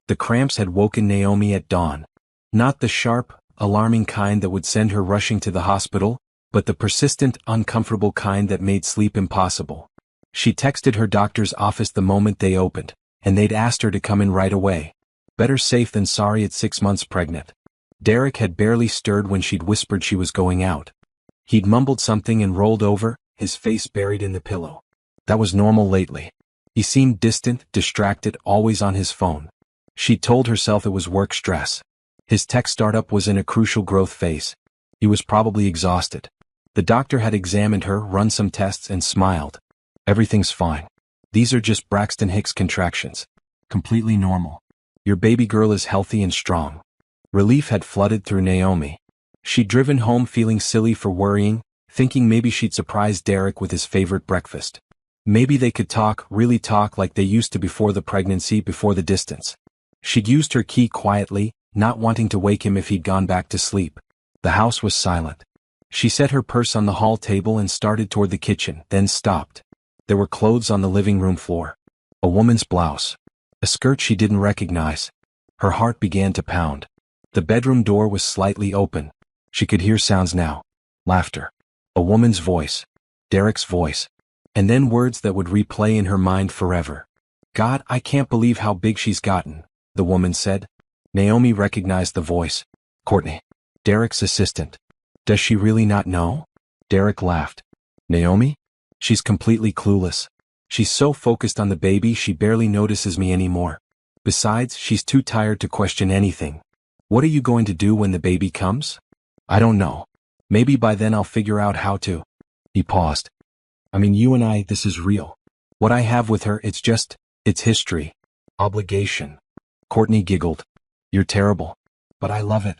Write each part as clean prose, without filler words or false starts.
The cramps had woken Naomi at dawn. Not the sharp, alarming kind that would send her rushing to the hospital, but the persistent, uncomfortable kind that made sleep impossible. She texted her doctor's office the moment they opened, and they'd asked her to come in right away. Better safe than sorry at 6 months pregnant. Derek had barely stirred when she'd whispered she was going out. He'd mumbled something and rolled over, his face buried in the pillow. That was normal lately. He seemed distant, distracted, always on his phone. She'd told herself it was work stress. His tech startup was in a crucial growth phase. He was probably exhausted. The doctor had examined her, run some tests, and smiled. Everything's fine. These are just Braxton Hicks contractions. Completely normal. Your baby girl is healthy and strong. Relief had flooded through Naomi. She'd driven home feeling silly for worrying, thinking maybe she'd surprise Derek with his favorite breakfast. Maybe they could talk, really talk like they used to before the pregnancy, before the distance. She'd used her key quietly, not wanting to wake him if he'd gone back to sleep. The house was silent. She set her purse on the hall table and started toward the kitchen, then stopped. There were clothes on the living room floor. A woman's blouse. A skirt she didn't recognize. Her heart began to pound. The bedroom door was slightly open. She could hear sounds now. Laughter. A woman's voice. Derek's voice. And then words that would replay in her mind forever. God, I can't believe how big she's gotten, the woman said. Naomi recognized the voice. Courtney. Derek's assistant. Does she really not know? Derek laughed. Naomi? She's completely clueless. She's so focused on the baby she barely notices me anymore. Besides, she's too tired to question anything. What are you going to do when the baby comes? I don't know. Maybe by then I'll figure out how to. He paused. I mean, you and I, this is real. What I have with her, it's history. Obligation. Courtney giggled. You're terrible. But I love it.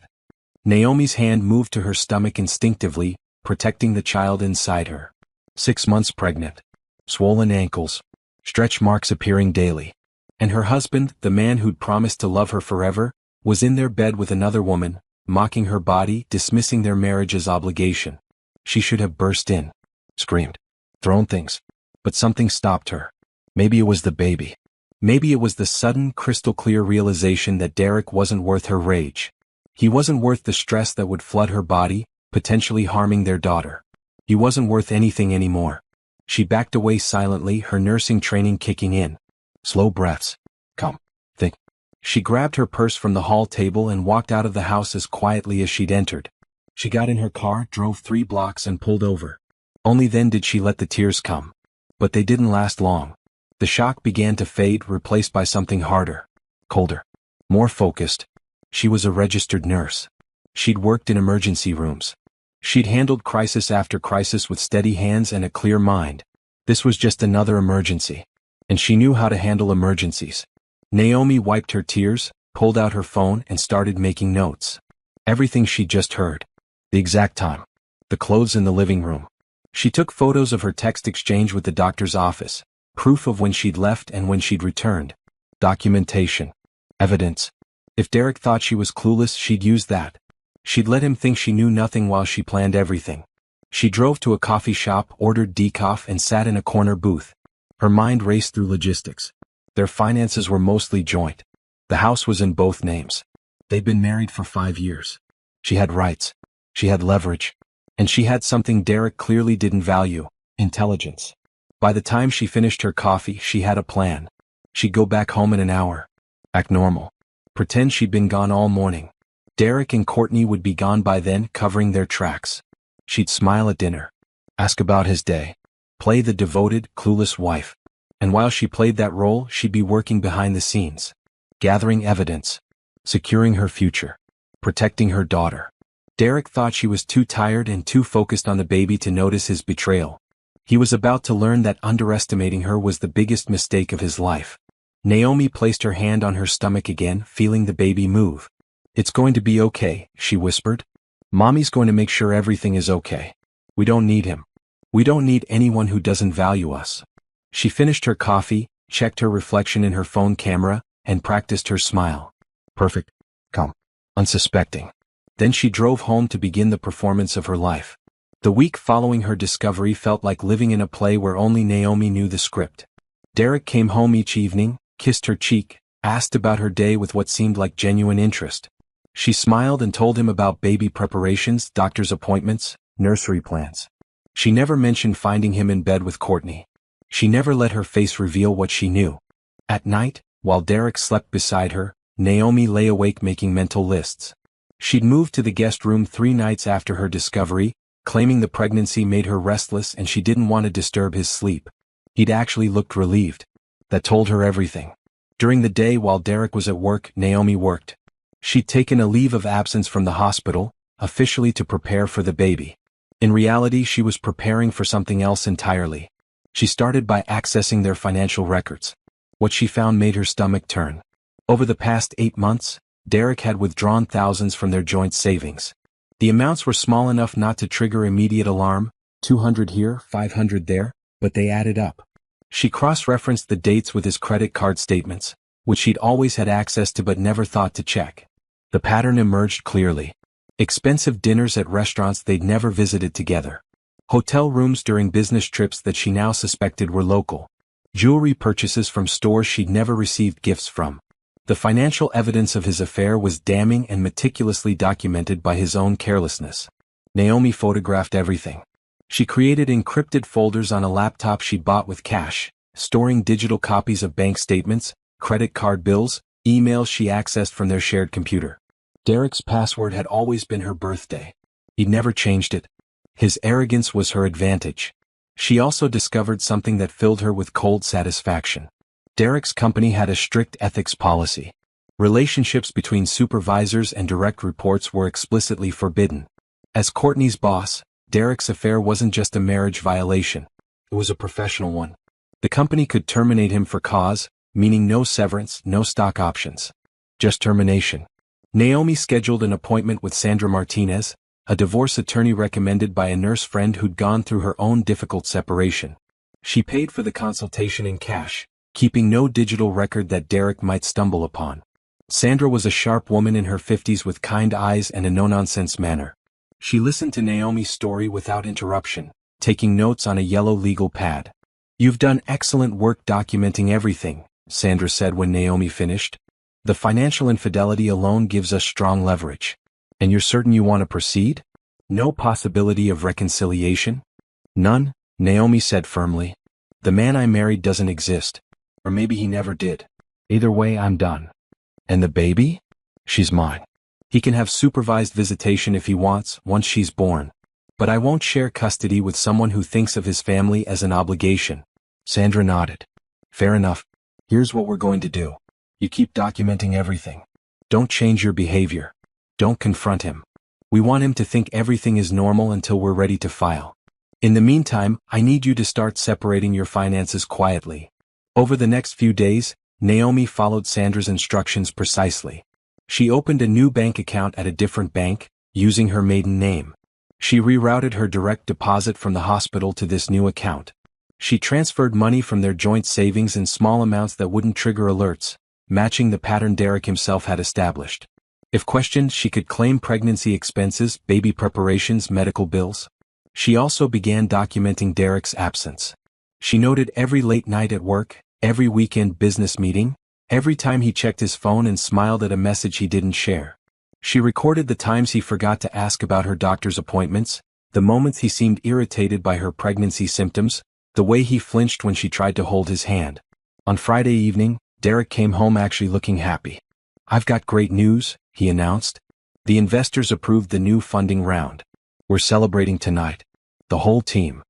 Naomi's hand moved to her stomach instinctively, protecting the child inside her. 6 months pregnant. Swollen ankles. Stretch marks appearing daily. And her husband, the man who'd promised to love her forever, was in their bed with another woman, mocking her body, dismissing their marriage as obligation. She should have burst in. Screamed. Thrown things. But something stopped her. Maybe it was the baby. Maybe it was the sudden, crystal-clear realization that Derek wasn't worth her rage. He wasn't worth the stress that would flood her body, potentially harming their daughter. He wasn't worth anything anymore. She backed away silently, her nursing training kicking in. Slow breaths. Come. Think. She grabbed her purse from the hall table and walked out of the house as quietly as she'd entered. She got in her car, drove 3 blocks and pulled over. Only then did she let the tears come. But they didn't last long. The shock began to fade, replaced by something harder. Colder. More focused. She was a registered nurse. She'd worked in emergency rooms. She'd handled crisis after crisis with steady hands and a clear mind. This was just another emergency. And she knew how to handle emergencies. Naomi wiped her tears, pulled out her phone and started making notes. Everything she'd just heard. The exact time. The clothes in the living room. She took photos of her text exchange with the doctor's office. Proof of when she'd left and when she'd returned. Documentation. Evidence. If Derek thought she was clueless, she'd use that. She'd let him think she knew nothing while she planned everything. She drove to a coffee shop, ordered decaf and sat in a corner booth. Her mind raced through logistics. Their finances were mostly joint. The house was in both names. They'd been married for 5 years. She had rights. She had leverage. And she had something Derek clearly didn't value, intelligence. By the time she finished her coffee, she had a plan. She'd go back home in an hour. Act normal. Pretend she'd been gone all morning. Derek and Courtney would be gone by then, covering their tracks. She'd smile at dinner. Ask about his day. Play the devoted, clueless wife. And while she played that role, she'd be working behind the scenes. Gathering evidence. Securing her future. Protecting her daughter. Derek thought she was too tired and too focused on the baby to notice his betrayal. He was about to learn that underestimating her was the biggest mistake of his life. Naomi placed her hand on her stomach again, feeling the baby move. It's going to be okay, she whispered. Mommy's going to make sure everything is okay. We don't need him. We don't need anyone who doesn't value us. She finished her coffee, checked her reflection in her phone camera, and practiced her smile. Perfect. Calm. Unsuspecting. Then she drove home to begin the performance of her life. The week following her discovery felt like living in a play where only Naomi knew the script. Derek came home each evening, kissed her cheek, asked about her day with what seemed like genuine interest. She smiled and told him about baby preparations, doctor's appointments, nursery plans. She never mentioned finding him in bed with Courtney. She never let her face reveal what she knew. At night, while Derek slept beside her, Naomi lay awake making mental lists. She'd moved to the guest room 3 nights after her discovery, claiming the pregnancy made her restless and she didn't want to disturb his sleep. He'd actually looked relieved. That told her everything. During the day while Derek was at work, Naomi worked. She'd taken a leave of absence from the hospital, officially to prepare for the baby. In reality, she was preparing for something else entirely. She started by accessing their financial records. What she found made her stomach turn. Over the past 8 months, Derek had withdrawn thousands from their joint savings. The amounts were small enough not to trigger immediate alarm, 200 here, 500 there, but they added up. She cross-referenced the dates with his credit card statements, which she'd always had access to but never thought to check. The pattern emerged clearly. Expensive dinners at restaurants they'd never visited together. Hotel rooms during business trips that she now suspected were local. Jewelry purchases from stores she'd never received gifts from. The financial evidence of his affair was damning and meticulously documented by his own carelessness. Naomi photographed everything. She created encrypted folders on a laptop she'd bought with cash, storing digital copies of bank statements, credit card bills, emails she accessed from their shared computer. Derek's password had always been her birthday. He'd never changed it. His arrogance was her advantage. She also discovered something that filled her with cold satisfaction. Derek's company had a strict ethics policy. Relationships between supervisors and direct reports were explicitly forbidden. As Courtney's boss, Derek's affair wasn't just a marriage violation. It was a professional one. The company could terminate him for cause, meaning no severance, no stock options. Just termination. Naomi scheduled an appointment with Sandra Martinez, a divorce attorney recommended by a nurse friend who'd gone through her own difficult separation. She paid for the consultation in cash, keeping no digital record that Derek might stumble upon. Sandra was a sharp woman in her 50s with kind eyes and a no-nonsense manner. She listened to Naomi's story without interruption, taking notes on a yellow legal pad. "You've done excellent work documenting everything," Sandra said when Naomi finished. "The financial infidelity alone gives us strong leverage. And you're certain you want to proceed? No possibility of reconciliation?" "None," Naomi said firmly. "The man I married doesn't exist. Or maybe he never did. Either way, I'm done. And the baby? She's mine. He can have supervised visitation if he wants, once she's born. But I won't share custody with someone who thinks of his family as an obligation." Sandra nodded. "Fair enough. Here's what we're going to do. You keep documenting everything. Don't change your behavior. Don't confront him. We want him to think everything is normal until we're ready to file. In the meantime, I need you to start separating your finances quietly." Over the next few days, Naomi followed Sandra's instructions precisely. She opened a new bank account at a different bank, using her maiden name. She rerouted her direct deposit from the hospital to this new account. She transferred money from their joint savings in small amounts that wouldn't trigger alerts, matching the pattern Derek himself had established. If questioned, she could claim pregnancy expenses, baby preparations, medical bills. She also began documenting Derek's absence. She noted every late night at work, every weekend business meeting, every time he checked his phone and smiled at a message he didn't share. She recorded the times he forgot to ask about her doctor's appointments, the moments he seemed irritated by her pregnancy symptoms, the way he flinched when she tried to hold his hand. On Friday evening, Derek came home actually looking happy. "I've got great news," he announced. "The investors approved the new funding round. We're celebrating tonight. The whole team."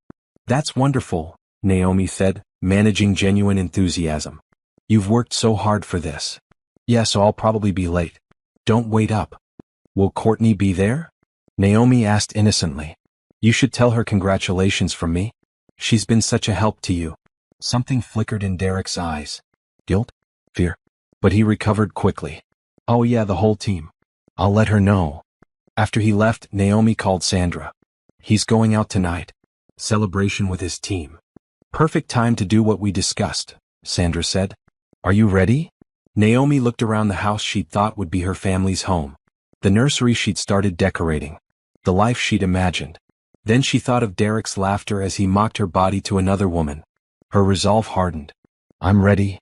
"That's wonderful," Naomi said, managing genuine enthusiasm. "You've worked so hard for this." "Yeah, so I'll probably be late." "Don't wait up." "Will Courtney be there?" Naomi asked innocently. "You should tell her congratulations from me. She's been such a help to you." Something flickered in Derek's eyes. Guilt? Fear? But he recovered quickly. "Oh yeah, the whole team. I'll let her know." After he left, Naomi called Sandra. "He's going out tonight. Celebration with his team." "Perfect time to do what we discussed," Sandra said. "Are you ready?" Naomi looked around the house she'd thought would be her family's home. The nursery she'd started decorating. The life she'd imagined. Then she thought of Derek's laughter as he mocked her body to another woman. Her resolve hardened. "I'm ready."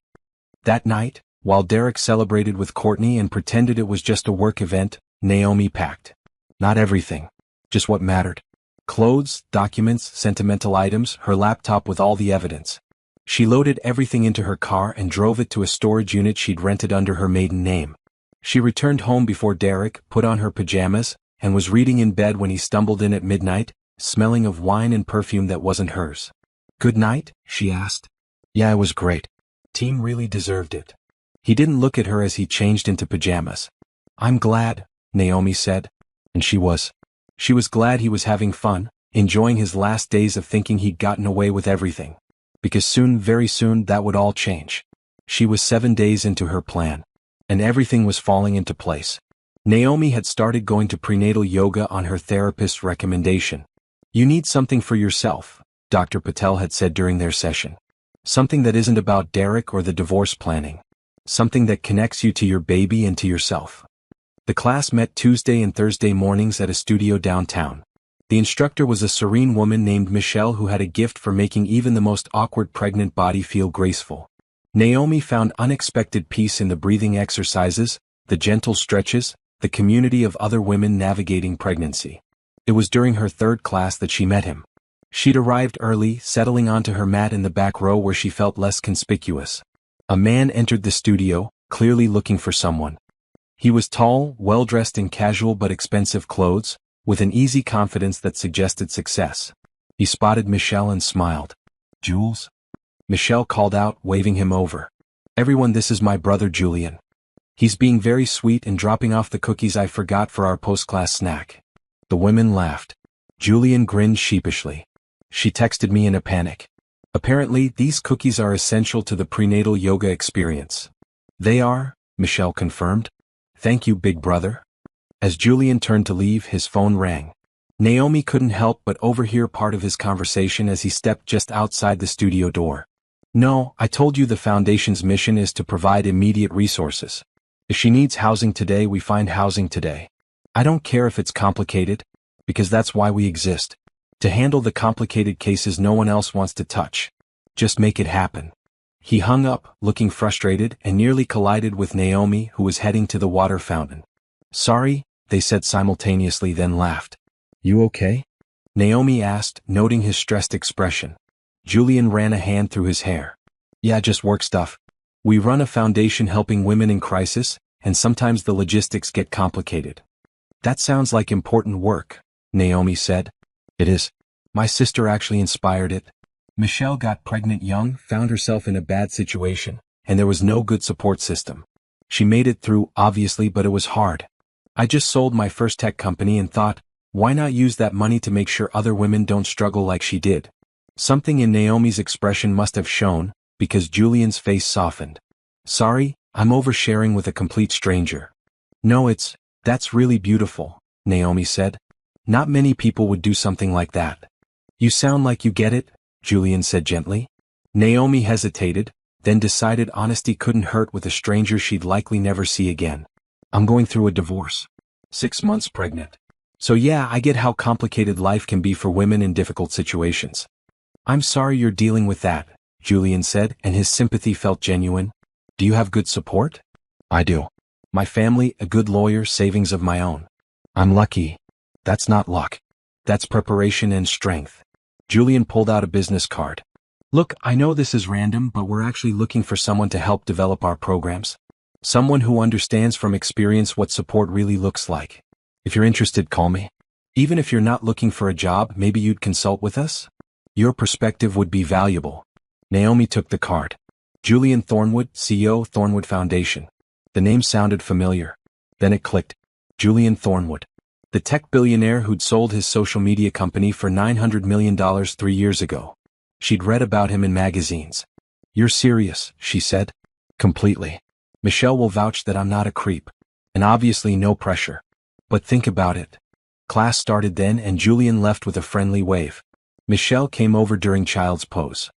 That night, While Derek celebrated with Courtney and pretended it was just a work event, Naomi packed. Not everything. Just what mattered. Clothes, documents, sentimental items, her laptop with all the evidence. She loaded everything into her car and drove it to a storage unit she'd rented under her maiden name. She returned home before Derek, put on her pajamas, and was reading in bed when he stumbled in at midnight, smelling of wine and perfume that wasn't hers. "Good night?" she asked. "Yeah, it was great. Team really deserved it." He didn't look at her as he changed into pajamas. "I'm glad," Naomi said. And she was. She was glad he was having fun, enjoying his last days of thinking he'd gotten away with everything. Because soon, very soon, that would all change. She was 7 days into her plan. And everything was falling into place. Naomi had started going to prenatal yoga on her therapist's recommendation. "You need something for yourself," Dr. Patel had said during their session. "Something that isn't about Derek or the divorce planning. Something that connects you to your baby and to yourself." The class met Tuesday and Thursday mornings at a studio downtown. The instructor was a serene woman named Michelle who had a gift for making even the most awkward pregnant body feel graceful. Naomi found unexpected peace in the breathing exercises, the gentle stretches, the community of other women navigating pregnancy. It was during her third class that she met him. She'd arrived early, settling onto her mat in the back row where she felt less conspicuous. A man entered the studio, clearly looking for someone. He was tall, well-dressed in casual but expensive clothes, with an easy confidence that suggested success. He spotted Michelle and smiled. "Jules?" Michelle called out, waving him over. "Everyone, this is my brother Julian. He's being very sweet and dropping off the cookies I forgot for our post-class snack." The women laughed. Julian grinned sheepishly. "She texted me in a panic. Apparently, these cookies are essential to the prenatal yoga experience." "They are," Michelle confirmed. "Thank you, big brother." As Julian turned to leave, his phone rang. Naomi couldn't help but overhear part of his conversation as he stepped just outside the studio door. "No, I told you the foundation's mission is to provide immediate resources. If she needs housing today, we find housing today. I don't care if it's complicated, because that's why we exist. To handle the complicated cases no one else wants to touch. Just make it happen." He hung up, looking frustrated, and nearly collided with Naomi, who was heading to the water fountain. "Sorry," they said simultaneously, then laughed. "You okay?" Naomi asked, noting his stressed expression. Julian ran a hand through his hair. "Yeah, just work stuff. We run a foundation helping women in crisis, and sometimes the logistics get complicated." "That sounds like important work," Naomi said. "It is. My sister actually inspired it. Michelle got pregnant young, found herself in a bad situation, and there was no good support system. She made it through, obviously, but it was hard. I just sold my first tech company and thought, why not use that money to make sure other women don't struggle like she did?" Something in Naomi's expression must have shown, because Julian's face softened. "Sorry, I'm oversharing with a complete stranger." "No, that's really beautiful," Naomi said. "Not many people would do something like that." "You sound like you get it," Julian said gently. Naomi hesitated, then decided honesty couldn't hurt with a stranger she'd likely never see again. "I'm going through a divorce. 6 months pregnant. So yeah, I get how complicated life can be for women in difficult situations." "I'm sorry you're dealing with that," Julian said, and his sympathy felt genuine. "Do you have good support?" "I do. My family, a good lawyer, savings of my own. I'm lucky." "That's not luck. That's preparation and strength." Julian pulled out a business card. "Look, I know this is random, but we're actually looking for someone to help develop our programs. Someone who understands from experience what support really looks like. If you're interested, call me. Even if you're not looking for a job, maybe you'd consult with us? Your perspective would be valuable." Naomi took the card. Julian Thornwood, CEO, Thornwood Foundation. The name sounded familiar. Then it clicked. Julian Thornwood. The tech billionaire who'd sold his social media company for $900 million 3 years ago. She'd read about him in magazines. "You're serious," she said. "Completely. Michelle will vouch that I'm not a creep. And obviously no pressure. But think about it." Class started then and Julian left with a friendly wave. Michelle came over during child's pose.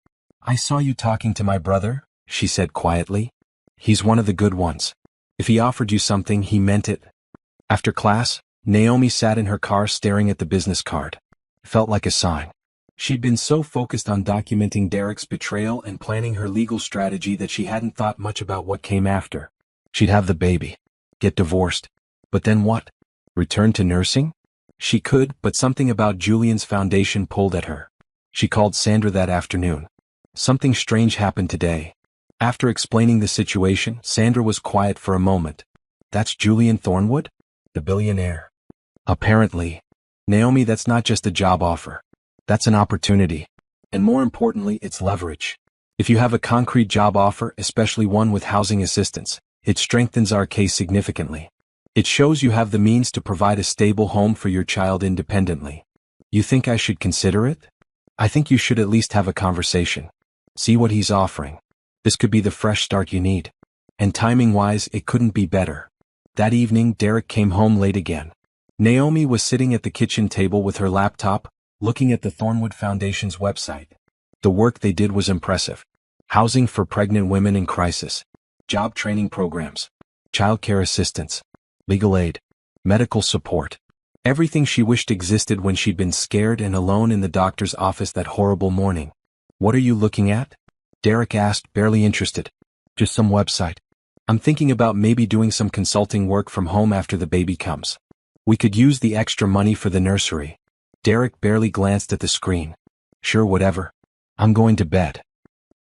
"I saw you talking to my brother," she said quietly. "He's one of the good ones. If he offered you something, he meant it." After class, Naomi sat in her car staring at the business card. Felt like a sign. She'd been so focused on documenting Derek's betrayal and planning her legal strategy that she hadn't thought much about what came after. She'd have the baby, get divorced. But then what? Return to nursing? She could, but something about Julian's foundation pulled at her. She called Sandra that afternoon. Something strange happened today. After explaining the situation, Sandra was quiet for a moment. That's Julian Thornwood? The billionaire. Apparently. Naomi, that's not just a job offer. That's an opportunity. And more importantly, it's leverage. If you have a concrete job offer, especially one with housing assistance, it strengthens our case significantly. It shows you have the means to provide a stable home for your child independently. You think I should consider it? I think you should at least have a conversation. See what he's offering. This could be the fresh start you need. And timing-wise, it couldn't be better. That evening, Derek came home late again. Naomi was sitting at the kitchen table with her laptop, looking at the Thornwood Foundation's website. The work they did was impressive. Housing for pregnant women in crisis, job training programs, childcare assistance, legal aid, medical support. Everything she wished existed when she'd been scared and alone in the doctor's office that horrible morning. What are you looking at? Derek asked, barely interested. Just some website. I'm thinking about maybe doing some consulting work from home after the baby comes. We could use the extra money for the nursery. Derek barely glanced at the screen. Sure, whatever. I'm going to bed.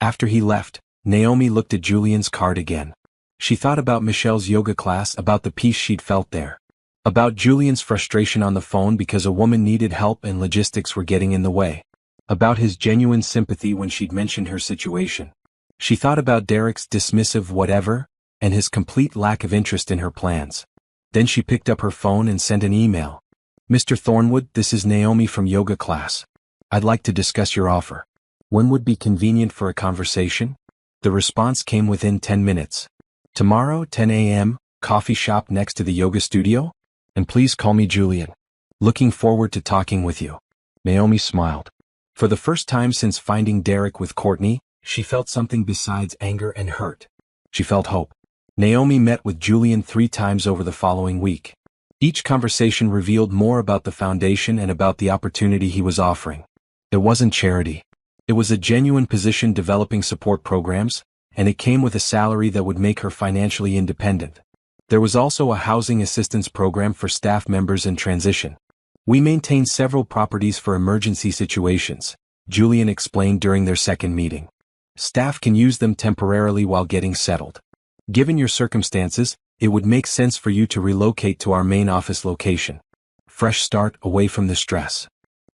After he left, Naomi looked at Julian's card again. She thought about Michelle's yoga class, about the peace she'd felt there. About Julian's frustration on the phone because a woman needed help and logistics were getting in the way. About his genuine sympathy when she'd mentioned her situation. She thought about Derek's dismissive whatever, and his complete lack of interest in her plans. Then she picked up her phone and sent an email. Mr. Thornwood, this is Naomi from yoga class. I'd like to discuss your offer. When would be convenient for a conversation? The response came within 10 minutes. Tomorrow, 10 a.m., coffee shop next to the yoga studio? And please call me Julian. Looking forward to talking with you. Naomi smiled. For the first time since finding Derek with Courtney, she felt something besides anger and hurt. She felt hope. Naomi met with Julian 3 times over the following week. Each conversation revealed more about the foundation and about the opportunity he was offering. It wasn't charity. It was a genuine position developing support programs, and it came with a salary that would make her financially independent. There was also a housing assistance program for staff members in transition. We maintain several properties for emergency situations, Julian explained during their second meeting. Staff can use them temporarily while getting settled. Given your circumstances, it would make sense for you to relocate to our main office location. Fresh start away from the stress.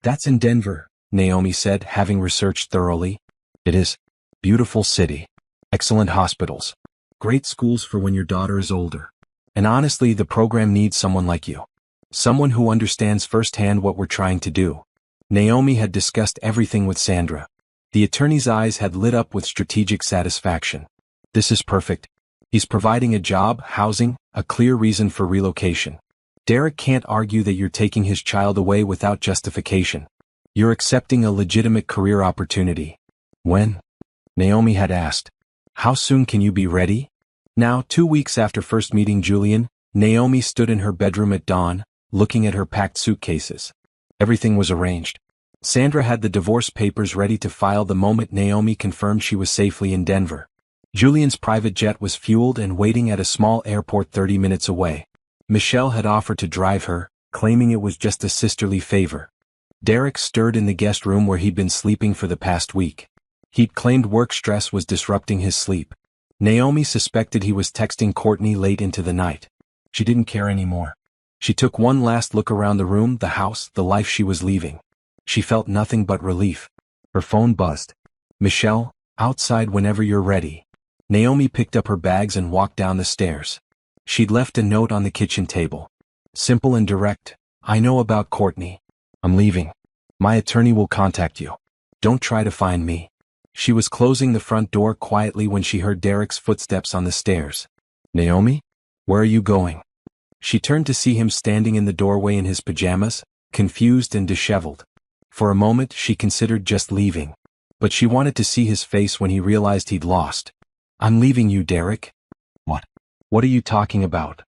That's in Denver, Naomi said, having researched thoroughly. It is. Beautiful city. Excellent hospitals. Great schools for when your daughter is older. And honestly, the program needs someone like you. Someone who understands firsthand what we're trying to do. Naomi had discussed everything with Sandra. The attorney's eyes had lit up with strategic satisfaction. This is perfect. He's providing a job, housing, a clear reason for relocation. Derek can't argue that you're taking his child away without justification. You're accepting a legitimate career opportunity. When? Naomi had asked. How soon can you be ready? Now, 2 weeks after first meeting Julian, Naomi stood in her bedroom at dawn, looking at her packed suitcases. Everything was arranged. Sandra had the divorce papers ready to file the moment Naomi confirmed she was safely in Denver. Julian's private jet was fueled and waiting at a small airport 30 minutes away. Michelle had offered to drive her, claiming it was just a sisterly favor. Derek stirred in the guest room where he'd been sleeping for the past week. He'd claimed work stress was disrupting his sleep. Naomi suspected he was texting Courtney late into the night. She didn't care anymore. She took one last look around the room, the house, the life she was leaving. She felt nothing but relief. Her phone buzzed. Michelle, outside whenever you're ready. Naomi picked up her bags and walked down the stairs. She'd left a note on the kitchen table. Simple and direct. I know about Courtney. I'm leaving. My attorney will contact you. Don't try to find me. She was closing the front door quietly when she heard Derek's footsteps on the stairs. Naomi? Where are you going? She turned to see him standing in the doorway in his pajamas, confused and disheveled. For a moment she considered just leaving. But she wanted to see his face when he realized he'd lost. I'm leaving you, Derek. What? What are you talking about?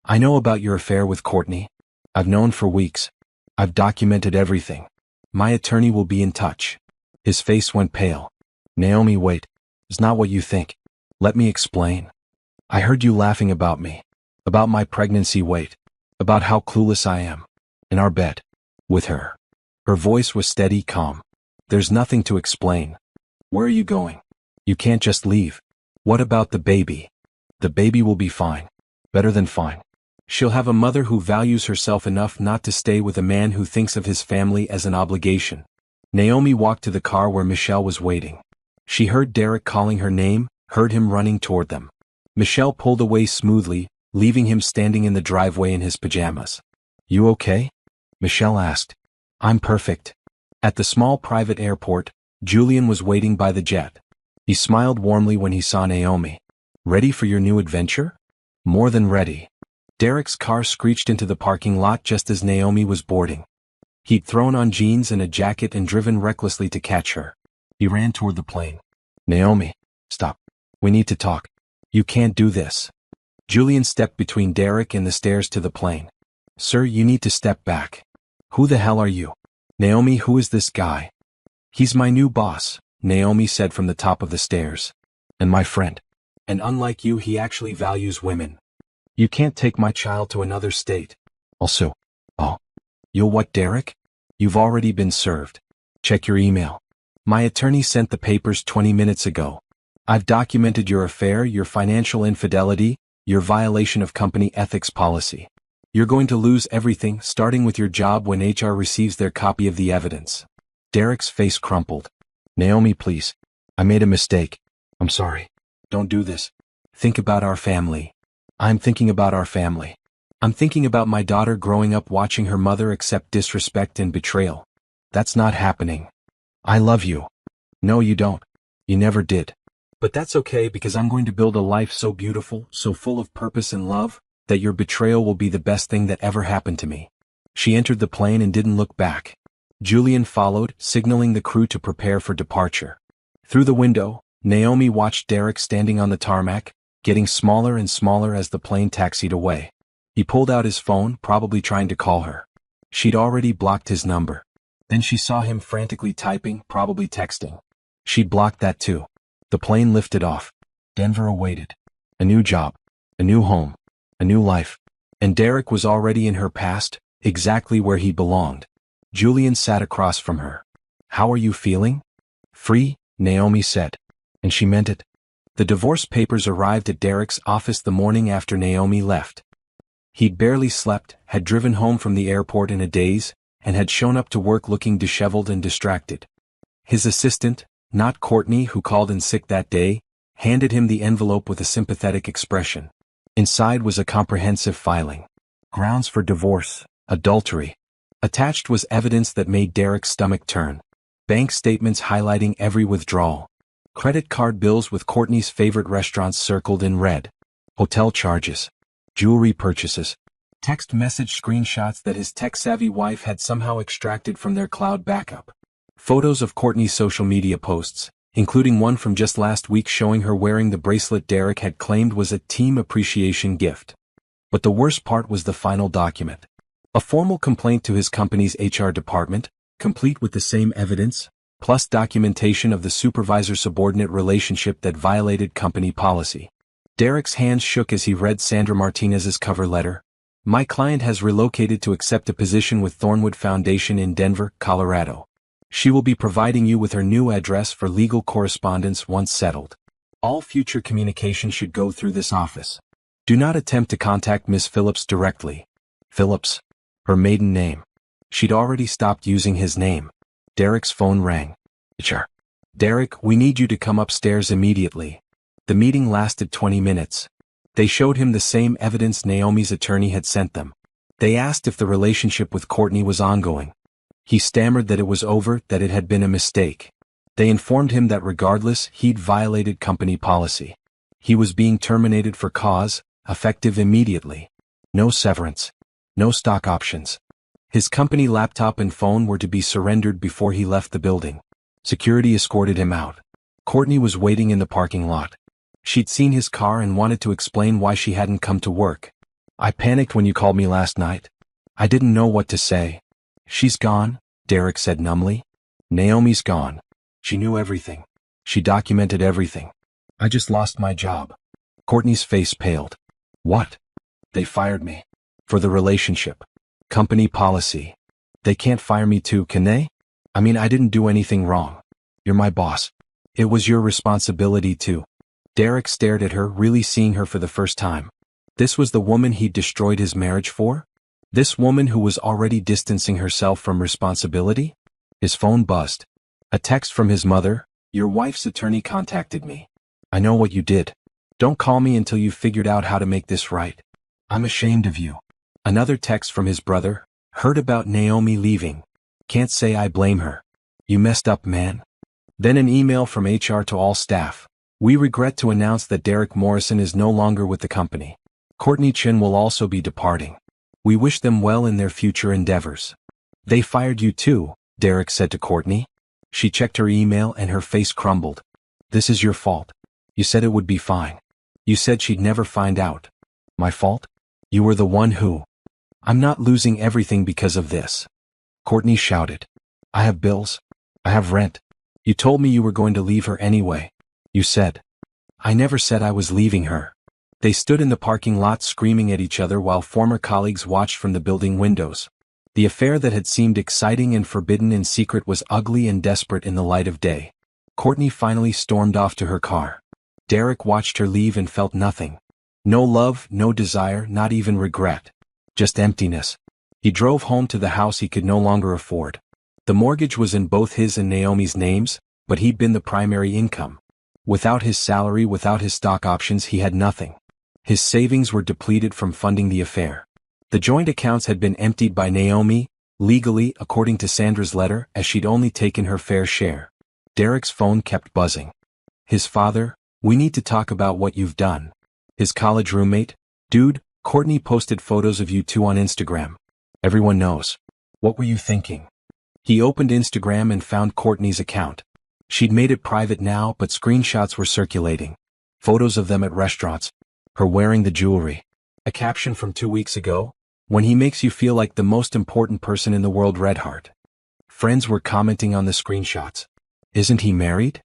I know about your affair with Courtney. I've known for weeks. I've documented everything. My attorney will be in touch. His face went pale. Naomi, wait. It's not what you think. Let me explain. I heard you laughing about me. About my pregnancy weight. About how clueless I am. In our bed. With her. Her voice was steady, calm. There's nothing to explain. Where are you going? You can't just leave. What about the baby? The baby will be fine. Better than fine. She'll have a mother who values herself enough not to stay with a man who thinks of his family as an obligation. Naomi walked to the car where Michelle was waiting. She heard Derek calling her name, heard him running toward them. Michelle pulled away smoothly, leaving him standing in the driveway in his pajamas. You okay? Michelle asked. I'm perfect. At the small private airport, Julian was waiting by the jet. He smiled warmly when he saw Naomi. Ready for your new adventure? More than ready. Derek's car screeched into the parking lot just as Naomi was boarding. He'd thrown on jeans and a jacket and driven recklessly to catch her. He ran toward the plane. Naomi, stop. We need to talk. You can't do this. Julian stepped between Derek and the stairs to the plane. Sir, you need to step back. Who the hell are you? Naomi, who is this guy? He's my new boss, Naomi said from the top of the stairs. And my friend. And unlike you, he actually values women. You can't take my child to another state. Also, you'll what, Derek? You've already been served. Check your email. My attorney sent the papers 20 minutes ago. I've documented your affair, your financial infidelity, your violation of company ethics policy. You're going to lose everything, starting with your job when HR receives their copy of the evidence. Derek's face crumpled. Naomi, please. I made a mistake. I'm sorry. Don't do this. Think about our family. I'm thinking about our family. I'm thinking about my daughter growing up watching her mother accept disrespect and betrayal. That's not happening. I love you. No, you don't. You never did. But that's okay because I'm going to build a life so beautiful, so full of purpose and love, that your betrayal will be the best thing that ever happened to me. She entered the plane and didn't look back. Julian followed, signaling the crew to prepare for departure. Through the window, Naomi watched Derek standing on the tarmac, getting smaller and smaller as the plane taxied away. He pulled out his phone, probably trying to call her. She'd already blocked his number. Then she saw him frantically typing, probably texting. She'd blocked that too. The plane lifted off. Denver awaited. A new job. A new home. A new life. And Derek was already in her past, exactly where he belonged. Julian sat across from her. How are you feeling? Free, Naomi said. And she meant it. The divorce papers arrived at Derek's office the morning after Naomi left. He'd barely slept, had driven home from the airport in a daze, and had shown up to work looking disheveled and distracted. His assistant, not Courtney who called in sick that day, handed him the envelope with a sympathetic expression. Inside was a comprehensive filing. Grounds for divorce, adultery. Attached was evidence that made Derek's stomach turn. Bank statements highlighting every withdrawal. Credit card bills with Courtney's favorite restaurants circled in red. Hotel charges. Jewelry purchases. Text message screenshots that his tech-savvy wife had somehow extracted from their cloud backup. Photos of Courtney's social media posts, including one from just last week showing her wearing the bracelet Derek had claimed was a team appreciation gift. But the worst part was the final document. A formal complaint to his company's HR department, complete with the same evidence, plus documentation of the supervisor-subordinate relationship that violated company policy. Derek's hands shook as he read Sandra Martinez's cover letter. My client has relocated to accept a position with Thornwood Foundation in Denver, Colorado. She will be providing you with her new address for legal correspondence once settled. All future communication should go through this office. Do not attempt to contact Miss Phillips directly. Phillips, her maiden name. She'd already stopped using his name. Derek's phone rang. Sure. Derek, we need you to come upstairs immediately. The meeting lasted 20 minutes. They showed him the same evidence Naomi's attorney had sent them. They asked if the relationship with Courtney was ongoing. He stammered that it was over, that it had been a mistake. They informed him that regardless, he'd violated company policy. He was being terminated for cause, effective immediately. No severance. No stock options. His company laptop and phone were to be surrendered before he left the building. Security escorted him out. Courtney was waiting in the parking lot. She'd seen his car and wanted to explain why she hadn't come to work. I panicked when you called me last night. I didn't know what to say. She's gone, Derek said numbly. Naomi's gone. She knew everything. She documented everything. I just lost my job. Courtney's face paled. What? They fired me. For the relationship. Company policy. They can't fire me too, can they? I mean, I didn't do anything wrong. You're my boss. It was your responsibility too. Derek stared at her, really seeing her for the first time. This was the woman he'd destroyed his marriage for? This woman who was already distancing herself from responsibility? His phone buzzed. A text from his mother. Your wife's attorney contacted me. I know what you did. Don't call me until you've figured out how to make this right. I'm ashamed of you. Another text from his brother. Heard about Naomi leaving. Can't say I blame her. You messed up, man. Then an email from HR to all staff. We regret to announce that Derek Morrison is no longer with the company. Courtney Chin will also be departing. We wish them well in their future endeavors. They fired you too, Derek said to Courtney. She checked her email and her face crumbled. This is your fault. You said it would be fine. You said she'd never find out. My fault? You were the one who... I'm not losing everything because of this. Courtney shouted. I have bills. I have rent. You told me you were going to leave her anyway. You said. I never said I was leaving her. They stood in the parking lot screaming at each other while former colleagues watched from the building windows. The affair that had seemed exciting and forbidden in secret was ugly and desperate in the light of day. Courtney finally stormed off to her car. Derek watched her leave and felt nothing. No love, no desire, not even regret. Just emptiness. He drove home to the house he could no longer afford. The mortgage was in both his and Naomi's names, but he'd been the primary income. Without his salary, without his stock options, he had nothing. His savings were depleted from funding the affair. The joint accounts had been emptied by Naomi, legally, according to Sandra's letter, as she'd only taken her fair share. Derek's phone kept buzzing. His father, we need to talk about what you've done. His college roommate, dude, Courtney posted photos of you two on Instagram. Everyone knows. What were you thinking? He opened Instagram and found Courtney's account. She'd made it private now, but screenshots were circulating. Photos of them at restaurants. Her wearing the jewelry. A caption from 2 weeks ago. When he makes you feel like the most important person in the world, Redheart. Friends were commenting on the screenshots. Isn't he married?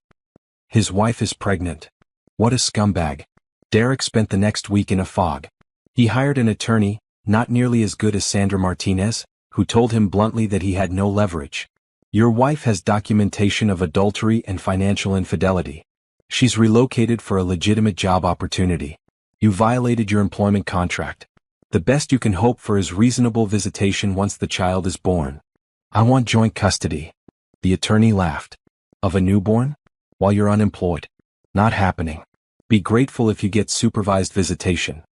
His wife is pregnant. What a scumbag. Derek spent the next week in a fog. He hired an attorney, not nearly as good as Sandra Martinez, who told him bluntly that he had no leverage. Your wife has documentation of adultery and financial infidelity. She's relocated for a legitimate job opportunity. You violated your employment contract. The best you can hope for is reasonable visitation once the child is born. I want joint custody. The attorney laughed. Of a newborn? While you're unemployed. Not happening. Be grateful if you get supervised visitation.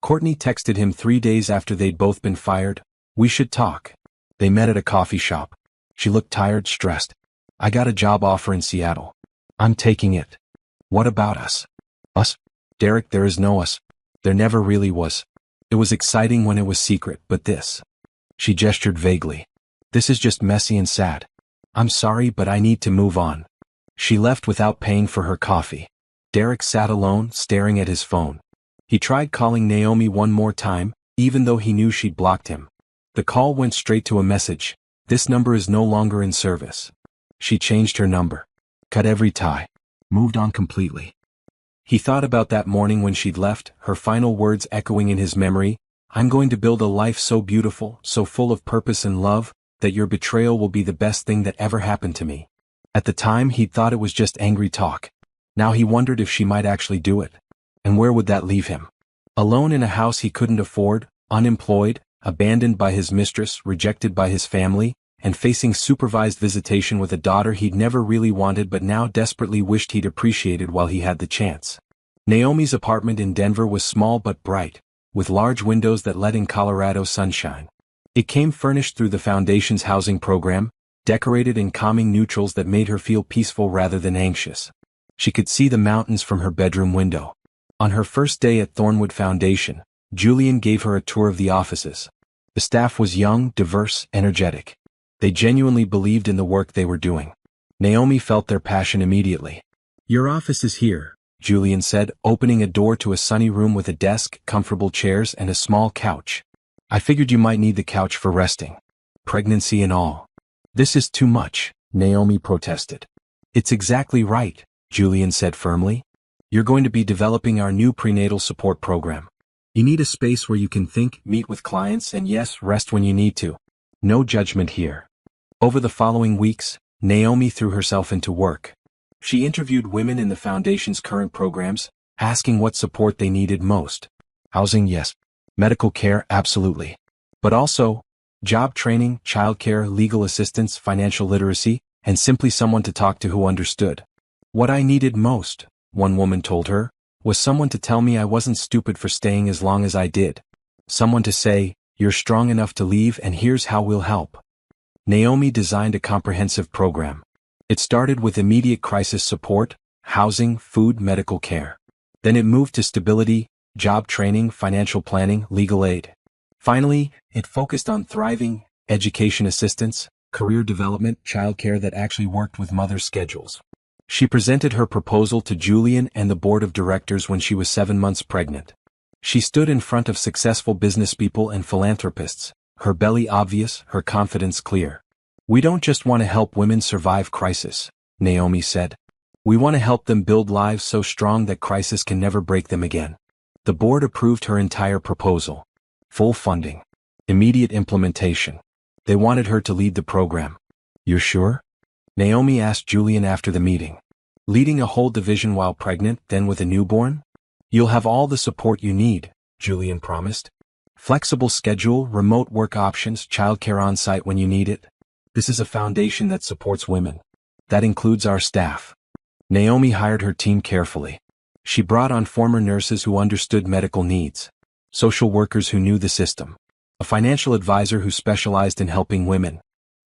Courtney texted him 3 days after they'd both been fired. We should talk. They met at a coffee shop. She looked tired, stressed. I got a job offer in Seattle. I'm taking it. What about us? Us? Derek, there is no us. There never really was. It was exciting when it was secret, but this. She gestured vaguely. This is just messy and sad. I'm sorry, but I need to move on. She left without paying for her coffee. Derek sat alone, staring at his phone. He tried calling Naomi one more time, even though he knew she'd blocked him. The call went straight to a message. This number is no longer in service. She changed her number. Cut every tie. Moved on completely. He thought about that morning when she'd left, her final words echoing in his memory. I'm going to build a life so beautiful, so full of purpose and love, that your betrayal will be the best thing that ever happened to me. At the time he'd thought it was just angry talk. Now he wondered if she might actually do it. And where would that leave him? Alone in a house he couldn't afford, unemployed, abandoned by his mistress, rejected by his family, and facing supervised visitation with a daughter he'd never really wanted but now desperately wished he'd appreciated while he had the chance. Naomi's apartment in Denver was small but bright, with large windows that let in Colorado sunshine. It came furnished through the Foundation's housing program, decorated in calming neutrals that made her feel peaceful rather than anxious. She could see the mountains from her bedroom window. On her first day at Thornwood Foundation, Julian gave her a tour of the offices. The staff was young, diverse, energetic. They genuinely believed in the work they were doing. Naomi felt their passion immediately. Your office is here, Julian said, opening a door to a sunny room with a desk, comfortable chairs, and a small couch. I figured you might need the couch for resting. Pregnancy and all. This is too much, Naomi protested. It's exactly right, Julian said firmly. You're going to be developing our new prenatal support program. You need a space where you can think, meet with clients, and yes, rest when you need to. No judgment here. Over the following weeks, Naomi threw herself into work. She interviewed women in the foundation's current programs, asking what support they needed most. Housing, yes. Medical care, absolutely. But also, job training, childcare, legal assistance, financial literacy, and simply someone to talk to who understood. What I needed most, one woman told her, was someone to tell me I wasn't stupid for staying as long as I did. Someone to say, you're strong enough to leave and here's how we'll help. Naomi designed a comprehensive program. It started with immediate crisis support, housing, food, medical care. Then it moved to stability, job training, financial planning, legal aid. Finally, it focused on thriving, education assistance, career development, childcare that actually worked with mothers' schedules. She presented her proposal to Julian and the board of directors when she was 7 months pregnant. She stood in front of successful businesspeople and philanthropists, her belly obvious, her confidence clear. We don't just want to help women survive crisis, Naomi said. We want to help them build lives so strong that crisis can never break them again. The board approved her entire proposal. Full funding. Immediate implementation. They wanted her to lead the program. You're sure? Naomi asked Julian after the meeting. Leading a whole division while pregnant, then with a newborn? You'll have all the support you need, Julian promised. Flexible schedule, remote work options, childcare on-site when you need it. This is a foundation that supports women. That includes our staff. Naomi hired her team carefully. She brought on former nurses who understood medical needs, social workers who knew the system, a financial advisor who specialized in helping women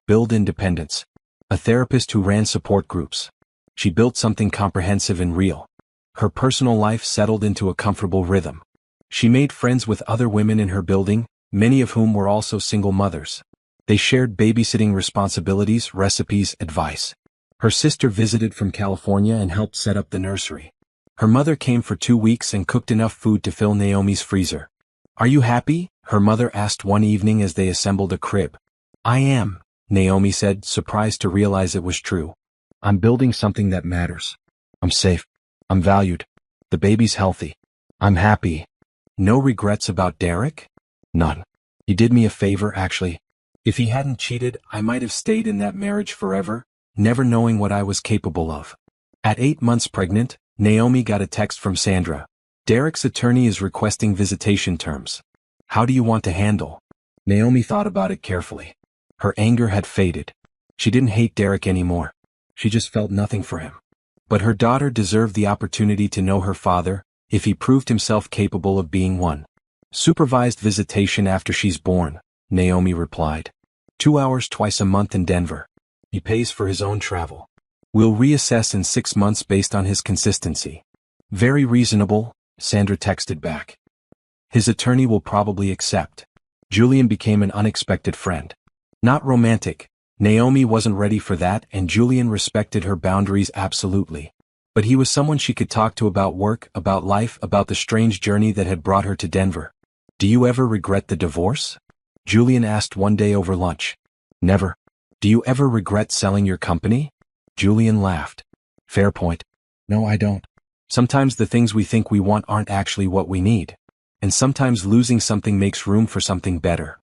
build independence, a therapist who ran support groups. She built something comprehensive and real. Her personal life settled into a comfortable rhythm. She made friends with other women in her building, many of whom were also single mothers. They shared babysitting responsibilities, recipes, advice. Her sister visited from California and helped set up the nursery. Her mother came for 2 weeks and cooked enough food to fill Naomi's freezer. Are you happy? Her mother asked one evening as they assembled a crib. I am, Naomi said, surprised to realize it was true. I'm building something that matters. I'm safe. I'm valued. The baby's healthy. I'm happy. No regrets about Derek? None. He did me a favor, actually. If he hadn't cheated, I might have stayed in that marriage forever, never knowing what I was capable of. At 8 months pregnant, Naomi got a text from Sandra. Derek's attorney is requesting visitation terms. How do you want to handle? Naomi thought about it carefully. Her anger had faded. She didn't hate Derek anymore. She just felt nothing for him. But her daughter deserved the opportunity to know her father, if he proved himself capable of being one. Supervised visitation after she's born, Naomi replied. 2 hours twice a month in Denver. He pays for his own travel. We'll reassess in 6 months based on his consistency. Very reasonable, Sandra texted back. His attorney will probably accept. Julian became an unexpected friend. Not romantic. Naomi wasn't ready for that, and Julian respected her boundaries absolutely. But he was someone she could talk to about work, about life, about the strange journey that had brought her to Denver. Do you ever regret the divorce? Julian asked one day over lunch. Never. Do you ever regret selling your company? Julian laughed. Fair point. No, I don't. Sometimes the things we think we want aren't actually what we need. And sometimes losing something makes room for something better.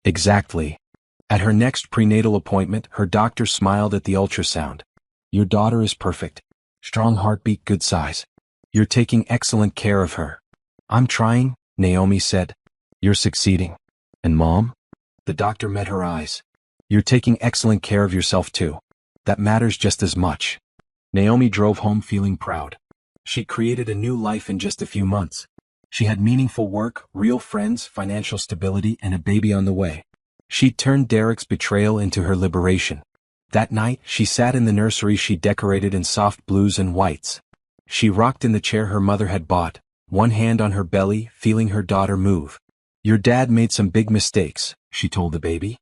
Exactly. At her next prenatal appointment, her doctor smiled at the ultrasound. Your daughter is perfect. Strong heartbeat, good size. You're taking excellent care of her. I'm trying, Naomi said. You're succeeding. And Mom? The doctor met her eyes. You're taking excellent care of yourself too. That matters just as much. Naomi drove home feeling proud. She created a new life in just a few months. She had meaningful work, real friends, financial stability, and a baby on the way. She turned Derek's betrayal into her liberation. That night, she sat in the nursery she decorated in soft blues and whites. She rocked in the chair her mother had bought, one hand on her belly, feeling her daughter move. Your dad made some big mistakes, she told the baby.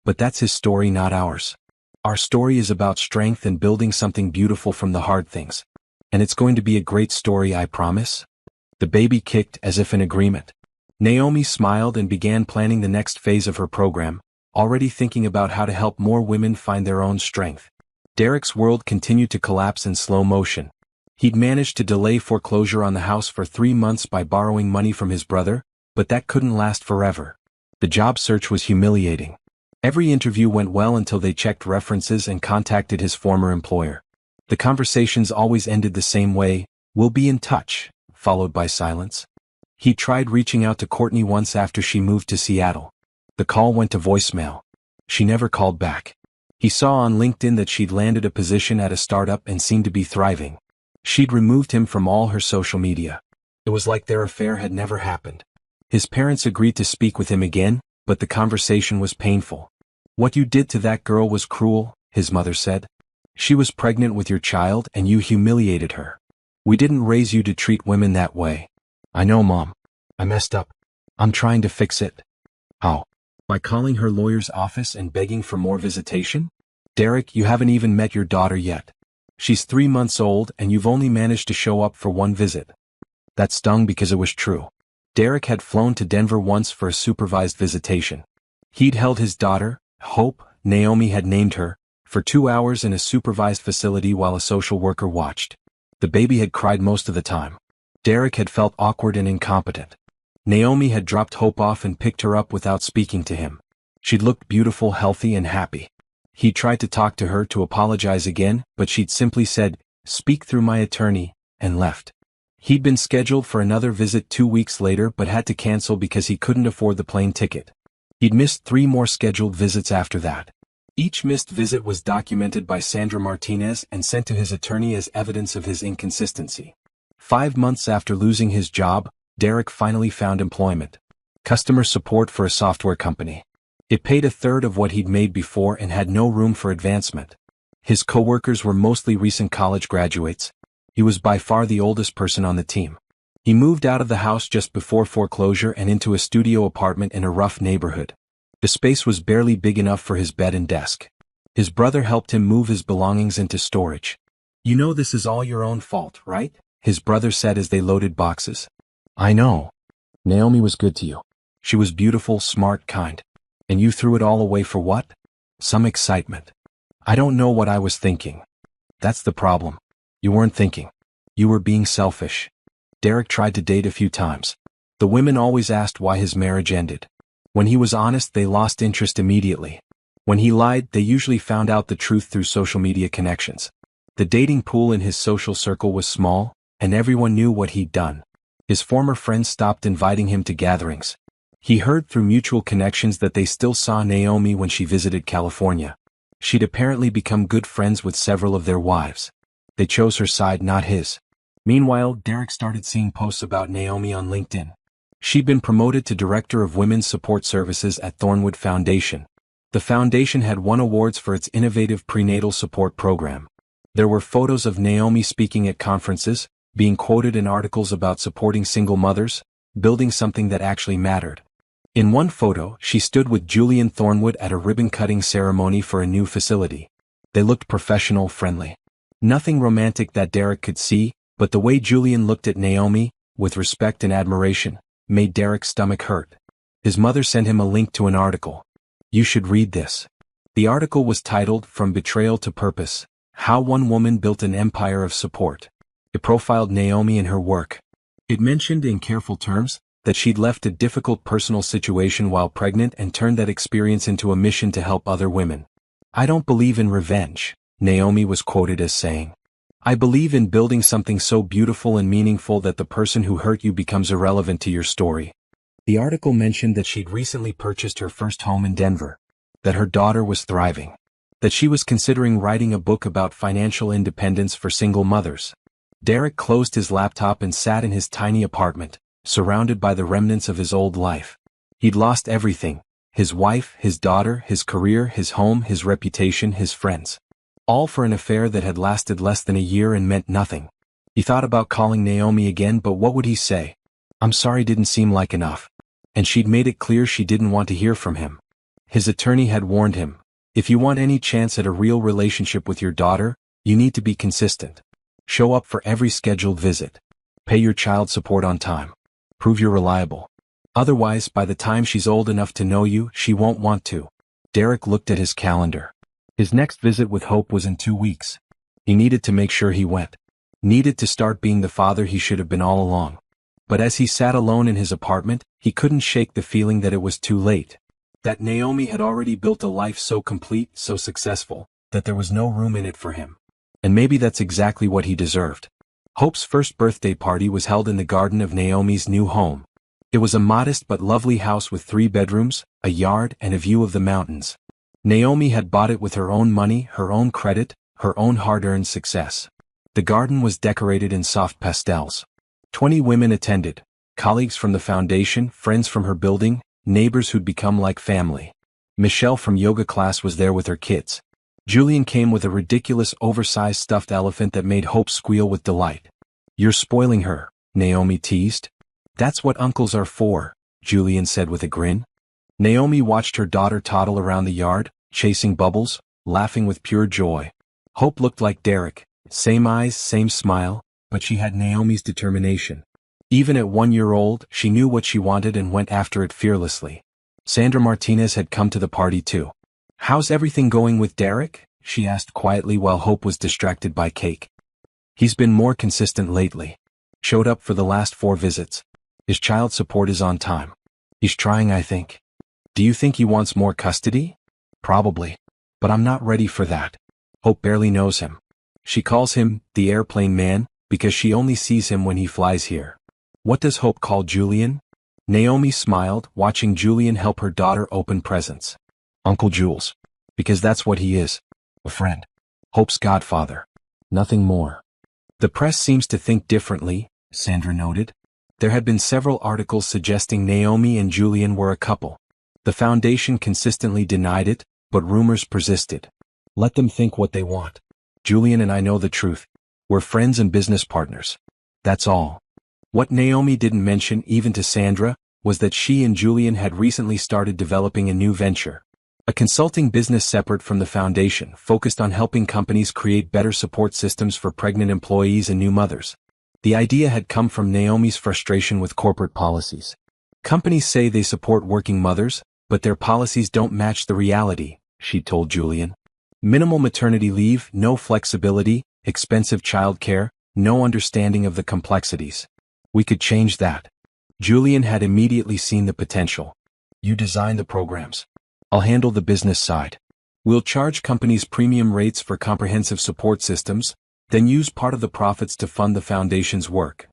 But that's his story, not ours. Our story is about strength and building something beautiful from the hard things. And it's going to be a great story, I promise. The baby kicked as if in agreement. Naomi smiled and began planning the next phase of her program, already thinking about how to help more women find their own strength. Derek's world continued to collapse in slow motion. He'd managed to delay foreclosure on the house for 3 months by borrowing money from his brother, but that couldn't last forever. The job search was humiliating. Every interview went well until they checked references and contacted his former employer. The conversations always ended the same way: "We'll be in touch," followed by silence. He tried reaching out to Courtney once after she moved to Seattle. The call went to voicemail. She never called back. He saw on LinkedIn that she'd landed a position at a startup and seemed to be thriving. She'd removed him from all her social media. It was like their affair had never happened. His parents agreed to speak with him again, but the conversation was painful. "What you did to that girl was cruel," his mother said. "She was pregnant with your child and you humiliated her. We didn't raise you to treat women that way." "I know, Mom. I messed up. I'm trying to fix it." "How? By calling her lawyer's office and begging for more visitation? Derek, you haven't even met your daughter yet. She's 3 months old and you've only managed to show up for one visit." That stung because it was true. Derek had flown to Denver once for a supervised visitation. He'd held his daughter, Hope, Naomi had named her, for 2 hours in a supervised facility while a social worker watched. The baby had cried most of the time. Derek had felt awkward and incompetent. Naomi had dropped Hope off and picked her up without speaking to him. She'd looked beautiful, healthy, and happy. He tried to talk to her to apologize again, but she'd simply said, "Speak through my attorney," and left. He'd been scheduled for another visit 2 weeks later but had to cancel because he couldn't afford the plane ticket. He'd missed 3 more scheduled visits after that. Each missed visit was documented by Sandra Martinez and sent to his attorney as evidence of his inconsistency. 5 months after losing his job, Derek finally found employment. Customer support for a software company. It paid a third of what he'd made before and had no room for advancement. His coworkers were mostly recent college graduates. He was by far the oldest person on the team. He moved out of the house just before foreclosure and into a studio apartment in a rough neighborhood. The space was barely big enough for his bed and desk. His brother helped him move his belongings into storage. "You know this is all your own fault, right?" his brother said as they loaded boxes. "I know. Naomi was good to you. She was beautiful, smart, kind. And you threw it all away for what? Some excitement. I don't know what I was thinking." "That's the problem. You weren't thinking. You were being selfish." Derek tried to date a few times. The women always asked why his marriage ended. When he was honest, they lost interest immediately. When he lied, they usually found out the truth through social media connections. The dating pool in his social circle was small, and everyone knew what he'd done. His former friends stopped inviting him to gatherings. He heard through mutual connections that they still saw Naomi when she visited California. She'd apparently become good friends with several of their wives. They chose her side, not his. Meanwhile, Derek started seeing posts about Naomi on LinkedIn. She'd been promoted to Director of Women's Support Services at Thornwood Foundation. The foundation had won awards for its innovative prenatal support program. There were photos of Naomi speaking at conferences, being quoted in articles about supporting single mothers, building something that actually mattered. In one photo, she stood with Julian Thornwood at a ribbon-cutting ceremony for a new facility. They looked professional, friendly. Nothing romantic that Derek could see, but the way Julian looked at Naomi, with respect and admiration, made Derek's stomach hurt. His mother sent him a link to an article. "You should read this." The article was titled "From Betrayal to Purpose: How One Woman Built an Empire of Support." It profiled Naomi and her work. It mentioned in careful terms that she'd left a difficult personal situation while pregnant and turned that experience into a mission to help other women. "I don't believe in revenge," Naomi was quoted as saying. "I believe in building something so beautiful and meaningful that the person who hurt you becomes irrelevant to your story." The article mentioned that she'd recently purchased her first home in Denver, that her daughter was thriving, that she was considering writing a book about financial independence for single mothers. Derek closed his laptop and sat in his tiny apartment, surrounded by the remnants of his old life. He'd lost everything: his wife, his daughter, his career, his home, his reputation, his friends. All for an affair that had lasted less than a year and meant nothing. He thought about calling Naomi again, but what would he say? "I'm sorry didn't seem like enough." And she'd made it clear she didn't want to hear from him. His attorney had warned him, "If you want any chance at a real relationship with your daughter, you need to be consistent. Show up for every scheduled visit. Pay your child support on time. Prove you're reliable. Otherwise, by the time she's old enough to know you, she won't want to." Derek looked at his calendar. His next visit with Hope was in 2 weeks. He needed to make sure he went. Needed to start being the father he should have been all along. But as he sat alone in his apartment, he couldn't shake the feeling that it was too late. That Naomi had already built a life so complete, so successful, that there was no room in it for him. And maybe that's exactly what he deserved. Hope's first birthday party was held in the garden of Naomi's new home. It was a modest but lovely house with 3 bedrooms, a yard, and a view of the mountains. Naomi had bought it with her own money, her own credit, her own hard-earned success. The garden was decorated in soft pastels. 20 women attended, colleagues from the foundation, friends from her building, neighbors who'd become like family. Michelle from yoga class was there with her kids. Julian came with a ridiculous oversized stuffed elephant that made Hope squeal with delight. "You're spoiling her," Naomi teased. "That's what uncles are for," Julian said with a grin. Naomi watched her daughter toddle around the yard, chasing bubbles, laughing with pure joy. Hope looked like Derek, same eyes, same smile, but she had Naomi's determination. Even at 1 year old, she knew what she wanted and went after it fearlessly. Sandra Martinez had come to the party too. "How's everything going with Derek?" she asked quietly while Hope was distracted by cake. "He's been more consistent lately. Showed up for the last 4 visits. His child support is on time. He's trying, I think." "Do you think he wants more custody?" "Probably. But I'm not ready for that." Hope barely knows him. She calls him the airplane man because she only sees him when he flies here. "What does Hope call Julian?" Naomi smiled, watching Julian help her daughter open presents. "Uncle Jules. Because that's what he is. A friend. Hope's godfather. Nothing more." "The press seems to think differently," Sandra noted. There had been several articles suggesting Naomi and Julian were a couple. The foundation consistently denied it, but rumors persisted. "Let them think what they want. Julian and I know the truth. We're friends and business partners. That's all." What Naomi didn't mention even to Sandra was that she and Julian had recently started developing a new venture. A consulting business separate from the foundation focused on helping companies create better support systems for pregnant employees and new mothers. The idea had come from Naomi's frustration with corporate policies. "Companies say they support working mothers, but their policies don't match the reality," she told Julian. "Minimal maternity leave, no flexibility, expensive childcare, no understanding of the complexities. We could change that." Julian had immediately seen the potential. "You design the programs. I'll handle the business side. We'll charge companies premium rates for comprehensive support systems, then use part of the profits to fund the foundation's work."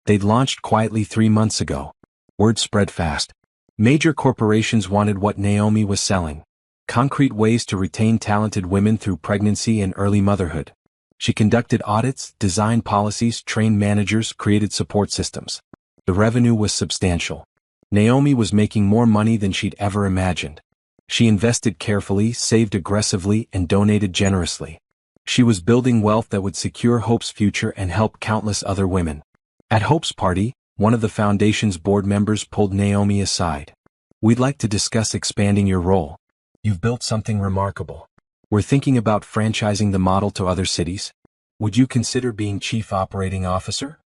They'd launched quietly 3 months ago. Word spread fast. Major corporations wanted what Naomi was selling. Concrete ways to retain talented women through pregnancy and early motherhood. She conducted audits, designed policies, trained managers, created support systems. The revenue was substantial. Naomi was making more money than she'd ever imagined. She invested carefully, saved aggressively, and donated generously. She was building wealth that would secure Hope's future and help countless other women. At Hope's party, one of the foundation's board members pulled Naomi aside. "We'd like to discuss expanding your role. You've built something remarkable. We're thinking about franchising the model to other cities. Would you consider being chief operating officer?"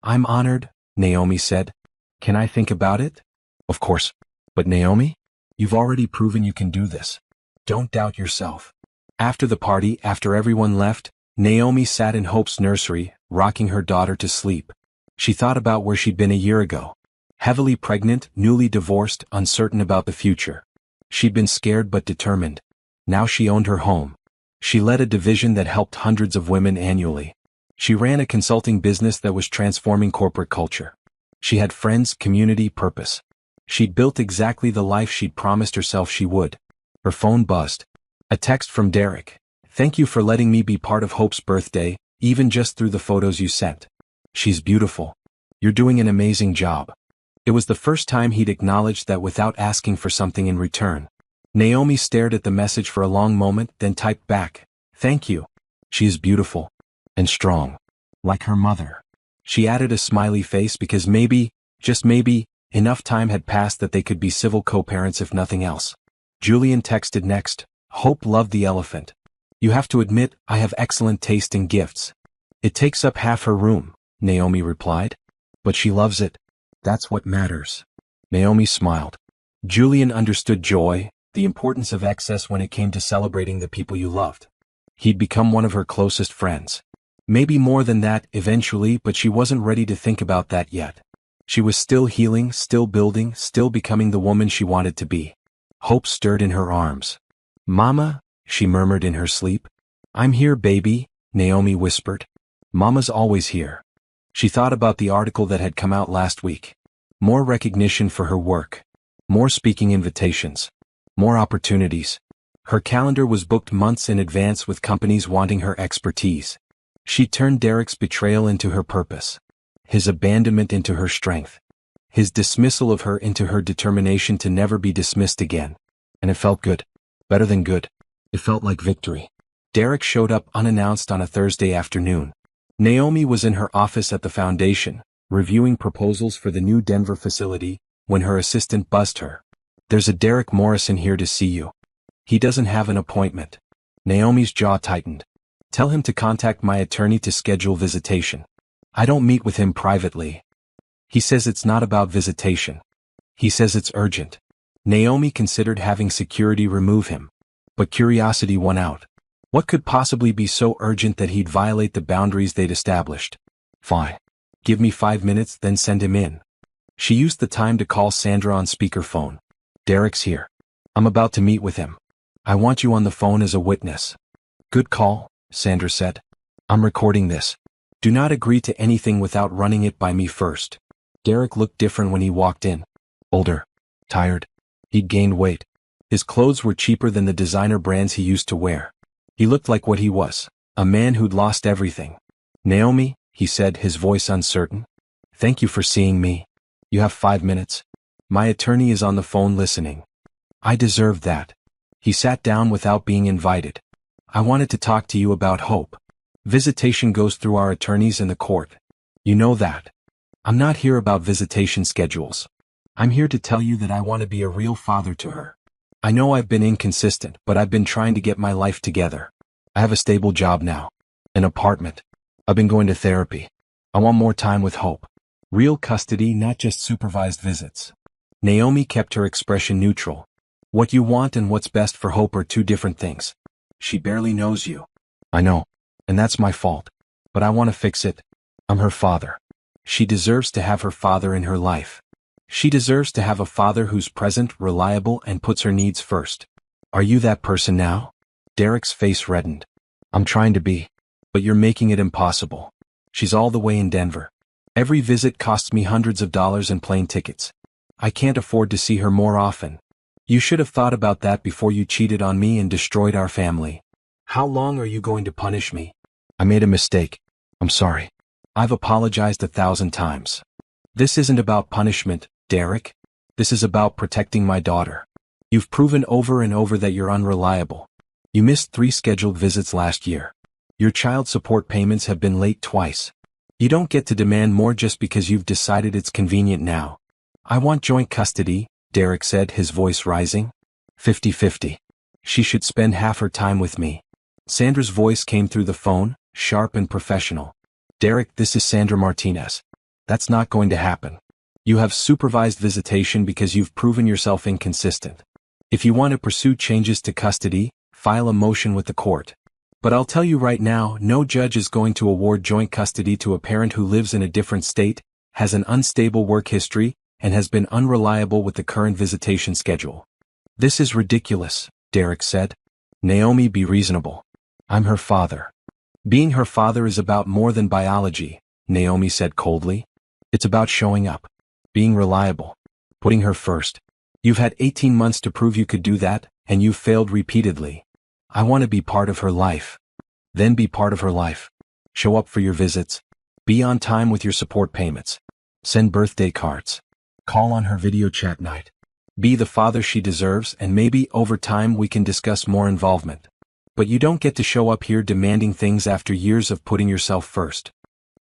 "I'm honored," Naomi said. "Can I think about it?" "Of course. But Naomi, you've already proven you can do this. Don't doubt yourself." After the party, after everyone left, Naomi sat in Hope's nursery, rocking her daughter to sleep. She thought about where she'd been a year ago. Heavily pregnant, newly divorced, uncertain about the future. She'd been scared but determined. Now she owned her home. She led a division that helped hundreds of women annually. She ran a consulting business that was transforming corporate culture. She had friends, community, purpose. She'd built exactly the life she'd promised herself she would. Her phone buzzed. A text from Derek. "Thank you for letting me be part of Hope's birthday, even just through the photos you sent. She's beautiful. You're doing an amazing job." It was the first time he'd acknowledged that without asking for something in return. Naomi stared at the message for a long moment, then typed back, "Thank you. She is beautiful. And strong. Like her mother." She added a smiley face because maybe, just maybe, enough time had passed that they could be civil co-parents if nothing else. Julian texted next, "Hope loved the elephant. You have to admit, I have excellent taste in gifts." "It takes up half her room," Naomi replied. "But she loves it. That's what matters." Naomi smiled. Julian understood joy, the importance of excess when it came to celebrating the people you loved. He'd become one of her closest friends. Maybe more than that eventually, but she wasn't ready to think about that yet. She was still healing, still building, still becoming the woman she wanted to be. Hope stirred in her arms. "Mama," she murmured in her sleep. "I'm here, baby," Naomi whispered. "Mama's always here." She thought about the article that had come out last week. More recognition for her work. More speaking invitations. More opportunities. Her calendar was booked months in advance with companies wanting her expertise. She turned Derek's betrayal into her purpose. His abandonment into her strength. His dismissal of her into her determination to never be dismissed again. And it felt good. Better than good. It felt like victory. Derek showed up unannounced on a Thursday afternoon. Naomi was in her office at the foundation, reviewing proposals for the new Denver facility, when her assistant buzzed her. "There's a Derek Morrison here to see you. He doesn't have an appointment." Naomi's jaw tightened. "Tell him to contact my attorney to schedule visitation. I don't meet with him privately. He says it's not about visitation. He says it's urgent." Naomi considered having security remove him. But curiosity won out. What could possibly be so urgent that he'd violate the boundaries they'd established? "Fine. Give me 5 minutes, then send him in." She used the time to call Sandra on speakerphone. "Derek's here. I'm about to meet with him. I want you on the phone as a witness." "Good call," Sandra said. "I'm recording this. Do not agree to anything without running it by me first." Derek looked different when he walked in. Older. Tired. He'd gained weight. His clothes were cheaper than the designer brands he used to wear. He looked like what he was, a man who'd lost everything. "Naomi," he said, his voice uncertain. "Thank you for seeing me. You have 5 minutes. My attorney is on the phone listening." "I deserve that." He sat down without being invited. "I wanted to talk to you about Hope. Visitation goes through our attorneys in the court. You know that. I'm not here about visitation schedules. I'm here to tell you that I want to be a real father to her. I know I've been inconsistent, but I've been trying to get my life together. I have a stable job now. An apartment. I've been going to therapy. I want more time with Hope. Real custody, not just supervised visits." Naomi kept her expression neutral. "What you want and what's best for Hope are two different things. She barely knows you." "I know. And that's my fault. But I want to fix it. I'm her father. She deserves to have her father in her life. She deserves to have a father who's present, reliable, and puts her needs first. Are you that person now?" Derek's face reddened. "I'm trying to be. But you're making it impossible. She's all the way in Denver. Every visit costs me hundreds of dollars in plane tickets. I can't afford to see her more often. You should have thought about that before you cheated on me and destroyed our family. How long are you going to punish me?" "I made a mistake. I'm sorry. I've apologized 1,000 times. This isn't about punishment, Derek. This is about protecting my daughter. You've proven over and over that you're unreliable. You missed 3 scheduled visits last year. Your child support payments have been late twice. You don't get to demand more just because you've decided it's convenient now." "I want joint custody," Derek said, his voice rising. 50-50. She should spend half her time with me. Sandra's voice came through the phone, sharp and professional. "Derek, this is Sandra Martinez. That's not going to happen. You have supervised visitation because you've proven yourself inconsistent. If you want to pursue changes to custody, file a motion with the court. But I'll tell you right now, no judge is going to award joint custody to a parent who lives in a different state, has an unstable work history, and has been unreliable with the current visitation schedule." "This is ridiculous," Derek said. "Naomi, be reasonable. I'm her father." "Being her father is about more than biology," Naomi said coldly. "It's about showing up. Being reliable. Putting her first. You've had 18 months to prove you could do that, and you've failed repeatedly. I want to be part of her life. Then be part of her life. Show up for your visits. Be on time with your support payments. Send birthday cards. Call on her video chat night. Be the father she deserves, and maybe over time we can discuss more involvement. But you don't get to show up here demanding things after years of putting yourself first."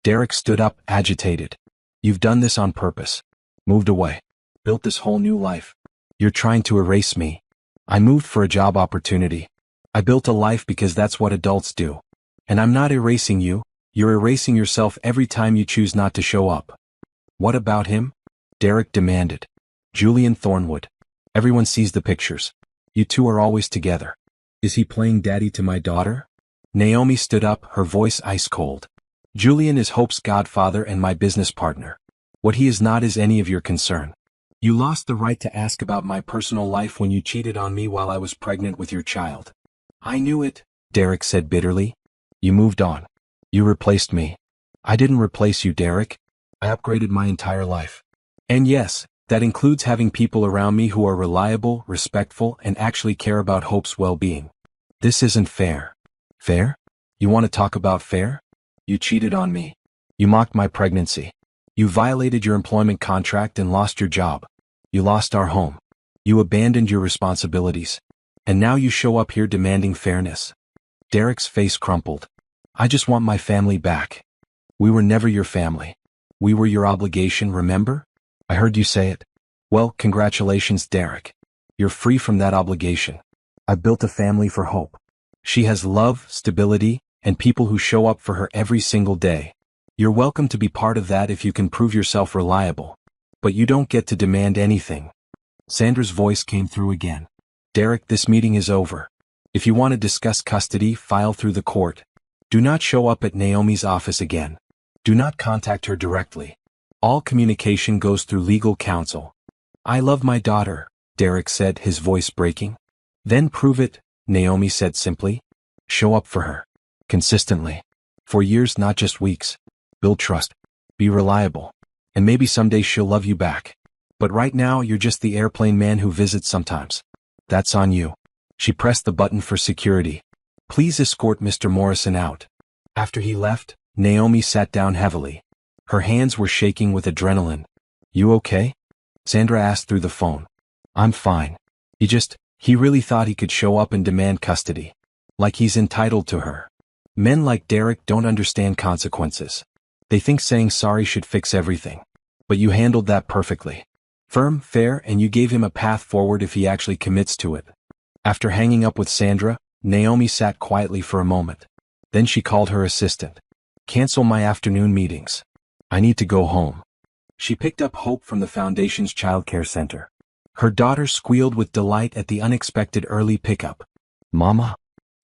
Derek stood up, agitated. "You've done this on purpose. Moved away. Built this whole new life. You're trying to erase me. I moved for a job opportunity. I built a life because that's what adults do. And I'm not erasing you, you're erasing yourself every time you choose not to show up." "What about him?" Derek demanded. "Julian Thornwood. Everyone sees the pictures. You two are always together. Is he playing daddy to my daughter? Naomi stood up, her voice ice cold. Julian is Hope's godfather and my business partner. What he is not is any of your concern. You lost the right to ask about my personal life when you cheated on me while I was pregnant with your child. I knew it, Derek said bitterly. You moved on. You replaced me. I didn't replace you, Derek. I upgraded my entire life. And yes, that includes having people around me who are reliable, respectful, and actually care about Hope's well-being. This isn't fair. Fair? You want to talk about fair? You cheated on me. You mocked my pregnancy. You violated your employment contract and lost your job. You lost our home. You abandoned your responsibilities. And now you show up here demanding fairness. Derek's face crumpled. I just want my family back. We were never your family. We were your obligation, remember? I heard you say it. Well, congratulations, Derek. You're free from that obligation. I've built a family for Hope. She has love, stability, and people who show up for her every single day. You're welcome to be part of that if you can prove yourself reliable. But you don't get to demand anything. Sandra's voice came through again. Derek, this meeting is over. If you want to discuss custody, file through the court. Do not show up at Naomi's office again. Do not contact her directly. All communication goes through legal counsel. I love my daughter, Derek said, his voice breaking. Then prove it, Naomi said simply. Show up for her. Consistently. For years, not just weeks. Build trust. Be reliable. And maybe someday she'll love you back. But right now, you're just the airplane man who visits sometimes. That's on you. She pressed the button for security. Please escort Mr. Morrison out. After he left, Naomi sat down heavily. Her hands were shaking with adrenaline. You okay? Sandra asked through the phone. I'm fine. He really thought he could show up and demand custody. Like he's entitled to her. Men like Derek don't understand consequences. They think saying sorry should fix everything. But you handled that perfectly. Firm, fair, and you gave him a path forward if he actually commits to it. After hanging up with Sandra, Naomi sat quietly for a moment. Then she called her assistant. Cancel my afternoon meetings. I need to go home. She picked up Hope from the Foundation's childcare center. Her daughter squealed with delight at the unexpected early pickup. Mama?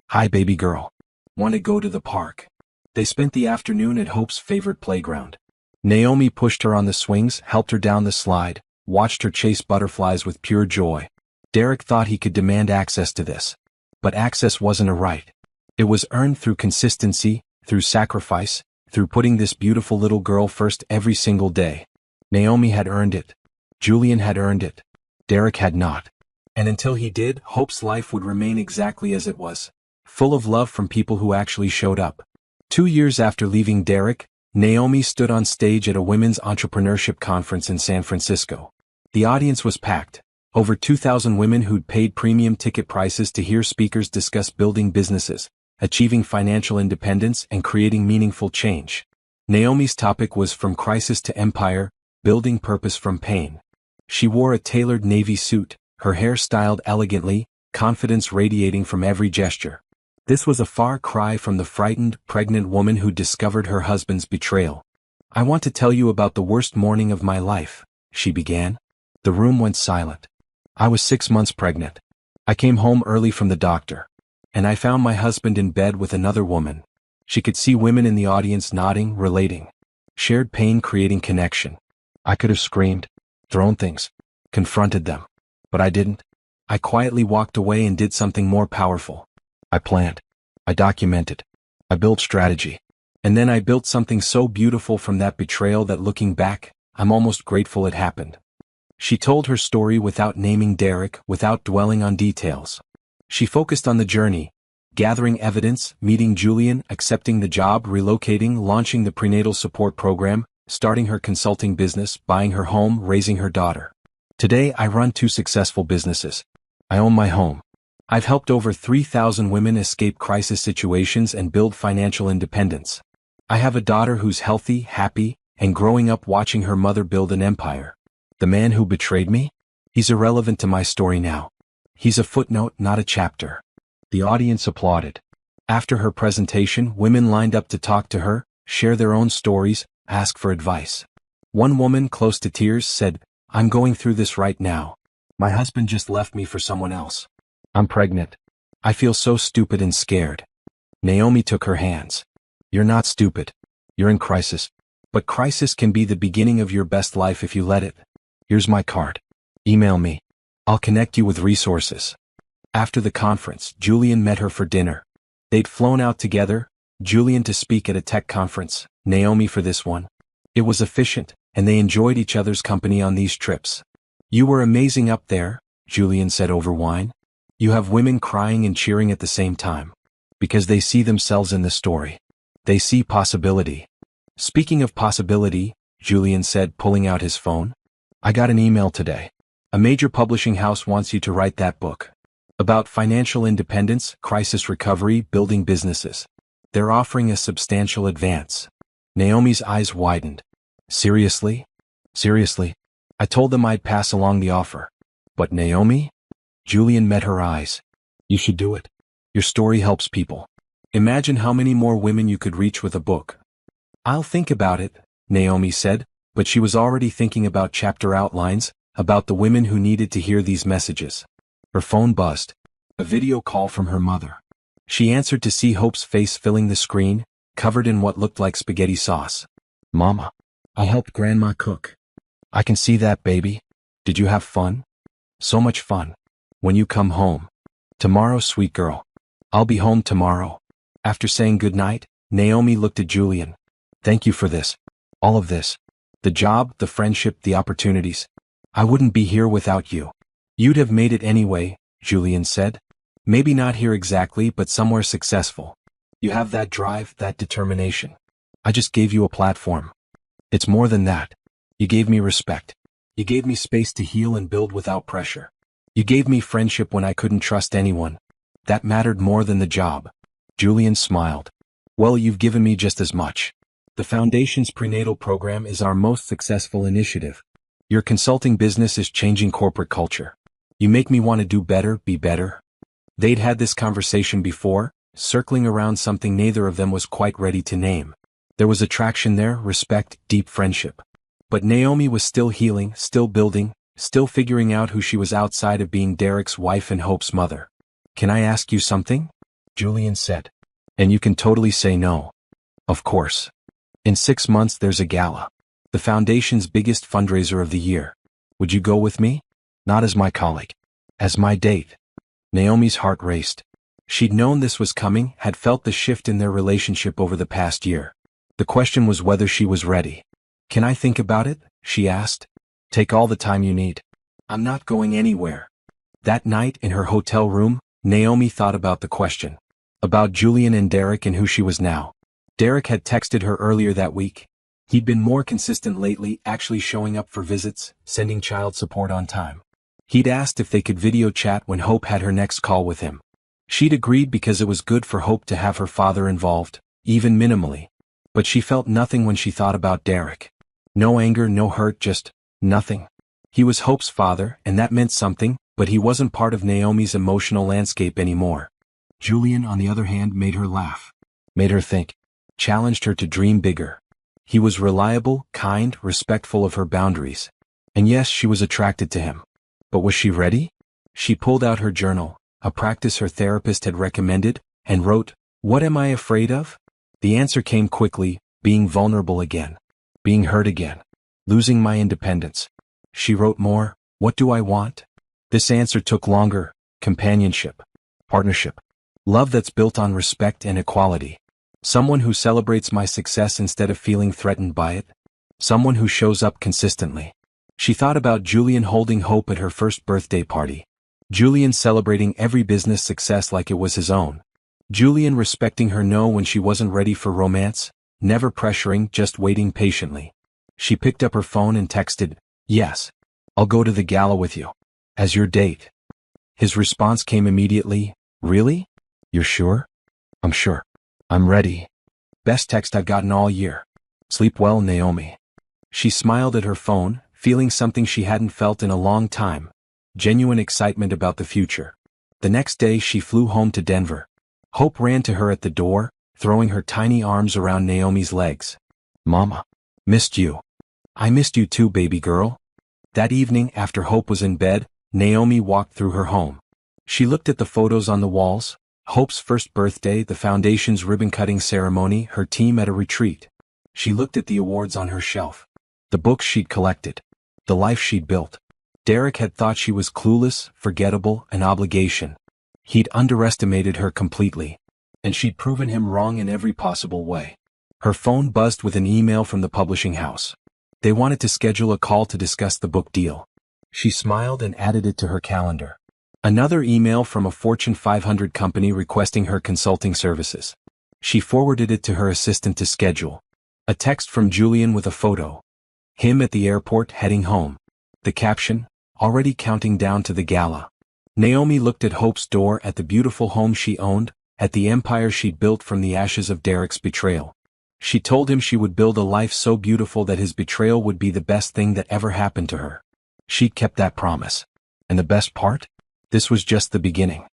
Hi, baby girl. Want to go to the park? They spent the afternoon at Hope's favorite playground. Naomi pushed her on the swings, helped her down the slide, watched her chase butterflies with pure joy. Derek thought he could demand access to this. But access wasn't a right. It was earned through consistency, through sacrifice, through putting this beautiful little girl first every single day. Naomi had earned it. Julian had earned it. Derek had not. And until he did, Hope's life would remain exactly as it was. Full of love from people who actually showed up. 2 years after leaving Derek, Naomi stood on stage at a women's entrepreneurship conference in San Francisco. The audience was packed. Over 2,000 women who'd paid premium ticket prices to hear speakers discuss building businesses, achieving financial independence, and creating meaningful change. Naomi's topic was From Crisis to Empire, Building Purpose from Pain. She wore a tailored navy suit, her hair styled elegantly, confidence radiating from every gesture. This was a far cry from the frightened, pregnant woman who discovered her husband's betrayal. I want to tell you about the worst morning of my life, she began. The room went silent. I was 6 months pregnant. I came home early from the doctor. And I found my husband in bed with another woman. She could see women in the audience nodding, relating. Shared pain creating connection. I could have screamed, thrown things, confronted them. But I didn't. I quietly walked away and did something more powerful. I planned. I documented. I built strategy. And then I built something so beautiful from that betrayal that looking back, I'm almost grateful it happened. She told her story without naming Derek, without dwelling on details. She focused on the journey, gathering evidence, meeting Julian, accepting the job, relocating, launching the prenatal support program, starting her consulting business, buying her home, raising her daughter. Today I run 2 successful businesses. I own my home. I've helped over 3,000 women escape crisis situations and build financial independence. I have a daughter who's healthy, happy, and growing up watching her mother build an empire. The man who betrayed me? He's irrelevant to my story now. He's a footnote, not a chapter. The audience applauded. After her presentation, women lined up to talk to her, share their own stories, ask for advice. One woman, close to tears, said, I'm going through this right now. My husband just left me for someone else. I'm pregnant. I feel so stupid and scared. Naomi took her hands. You're not stupid. You're in crisis. But crisis can be the beginning of your best life if you let it. Here's my card. Email me. I'll connect you with resources. After the conference, Julian met her for dinner. They'd flown out together, Julian to speak at a tech conference, Naomi for this one. It was efficient, and they enjoyed each other's company on these trips. You were amazing up there, Julian said over wine. You have women crying and cheering at the same time. Because they see themselves in the story. They see possibility. Speaking of possibility, Julian said, pulling out his phone. I got an email today. A major publishing house wants you to write that book. About financial independence, crisis recovery, building businesses. They're offering a substantial advance. Naomi's eyes widened. Seriously? Seriously? I told them I'd pass along the offer. But Naomi? Julian met her eyes. You should do it. Your story helps people. Imagine how many more women you could reach with a book. I'll think about it, Naomi said, but she was already thinking about chapter outlines, about the women who needed to hear these messages. Her phone buzzed. A video call from her mother. She answered to see Hope's face filling the screen, covered in what looked like spaghetti sauce. Mama, I helped Grandma cook. I can see that, baby. Did you have fun? So much fun. When you come home. Tomorrow, sweet girl. I'll be home tomorrow. After saying goodnight, Naomi looked at Julian. Thank you for this. All of this. The job, the friendship, the opportunities. I wouldn't be here without you. You'd have made it anyway, Julian said. Maybe not here exactly, but somewhere successful. You have that drive, that determination. I just gave you a platform. It's more than that. You gave me respect. You gave me space to heal and build without pressure. You gave me friendship when I couldn't trust anyone. That mattered more than the job. Julian smiled. Well, you've given me just as much. The Foundation's prenatal program is our most successful initiative. Your consulting business is changing corporate culture. You make me want to do better, be better. They'd had this conversation before, circling around something neither of them was quite ready to name. There was attraction there, respect, deep friendship. But Naomi was still healing, still building, still figuring out who she was outside of being Derek's wife and Hope's mother. Can I ask you something? Julian said. And you can totally say no. Of course. In 6 months there's a gala. The Foundation's biggest fundraiser of the year. Would you go with me? Not as my colleague. As my date. Naomi's heart raced. She'd known this was coming, had felt the shift in their relationship over the past year. The question was whether she was ready. Can I think about it? She asked. Take all the time you need. I'm not going anywhere. That night in her hotel room, Naomi thought about the question. About Julian and Derek and who she was now. Derek had texted her earlier that week. He'd been more consistent lately, actually showing up for visits, sending child support on time. He'd asked if they could video chat when Hope had her next call with him. She'd agreed because it was good for Hope to have her father involved, even minimally. But she felt nothing when she thought about Derek. No anger, no hurt, just nothing. He was Hope's father, and that meant something, but he wasn't part of Naomi's emotional landscape anymore. Julian, on the other hand, made her laugh. Made her think. Challenged her to dream bigger. He was reliable, kind, respectful of her boundaries. And yes, she was attracted to him. But was she ready? She pulled out her journal, a practice her therapist had recommended, and wrote, "What am I afraid of?" The answer came quickly, being vulnerable again. Being hurt again. Losing my independence. She wrote more, "What do I want?" This answer took longer. Companionship. Partnership. Love that's built on respect and equality. Someone who celebrates my success instead of feeling threatened by it. Someone who shows up consistently. She thought about Julian holding Hope at her first birthday party. Julian celebrating every business success like it was his own. Julian respecting her no when she wasn't ready for romance, never pressuring, just waiting patiently. She picked up her phone and texted, "Yes. I'll go to the gala with you. As your date." His response came immediately, "Really? You're sure?" "I'm sure. I'm ready." Best text I've gotten all year. Sleep well, Naomi. She smiled at her phone, feeling something she hadn't felt in a long time. Genuine excitement about the future. The next day she flew home to Denver. Hope ran to her at the door, throwing her tiny arms around Naomi's legs. "Mama. Missed you." "I missed you too, baby girl." That evening, after Hope was in bed, Naomi walked through her home. She looked at the photos on the walls: Hope's first birthday, the foundation's ribbon-cutting ceremony, her team at a retreat. She looked at the awards on her shelf, the books she'd collected, the life she'd built. Derek had thought she was clueless, forgettable, an obligation. He'd underestimated her completely, and she'd proven him wrong in every possible way. Her phone buzzed with an email from the publishing house. They wanted to schedule a call to discuss the book deal. She smiled and added it to her calendar. Another email from a Fortune 500 company requesting her consulting services. She forwarded it to her assistant to schedule. A text from Julian with a photo. Him at the airport heading home. The caption, already counting down to the gala. Naomi looked at Hope's door, at the beautiful home she owned, at the empire she'd built from the ashes of Derek's betrayal. She told him she would build a life so beautiful that his betrayal would be the best thing that ever happened to her. She'd kept that promise. And the best part? This was just the beginning.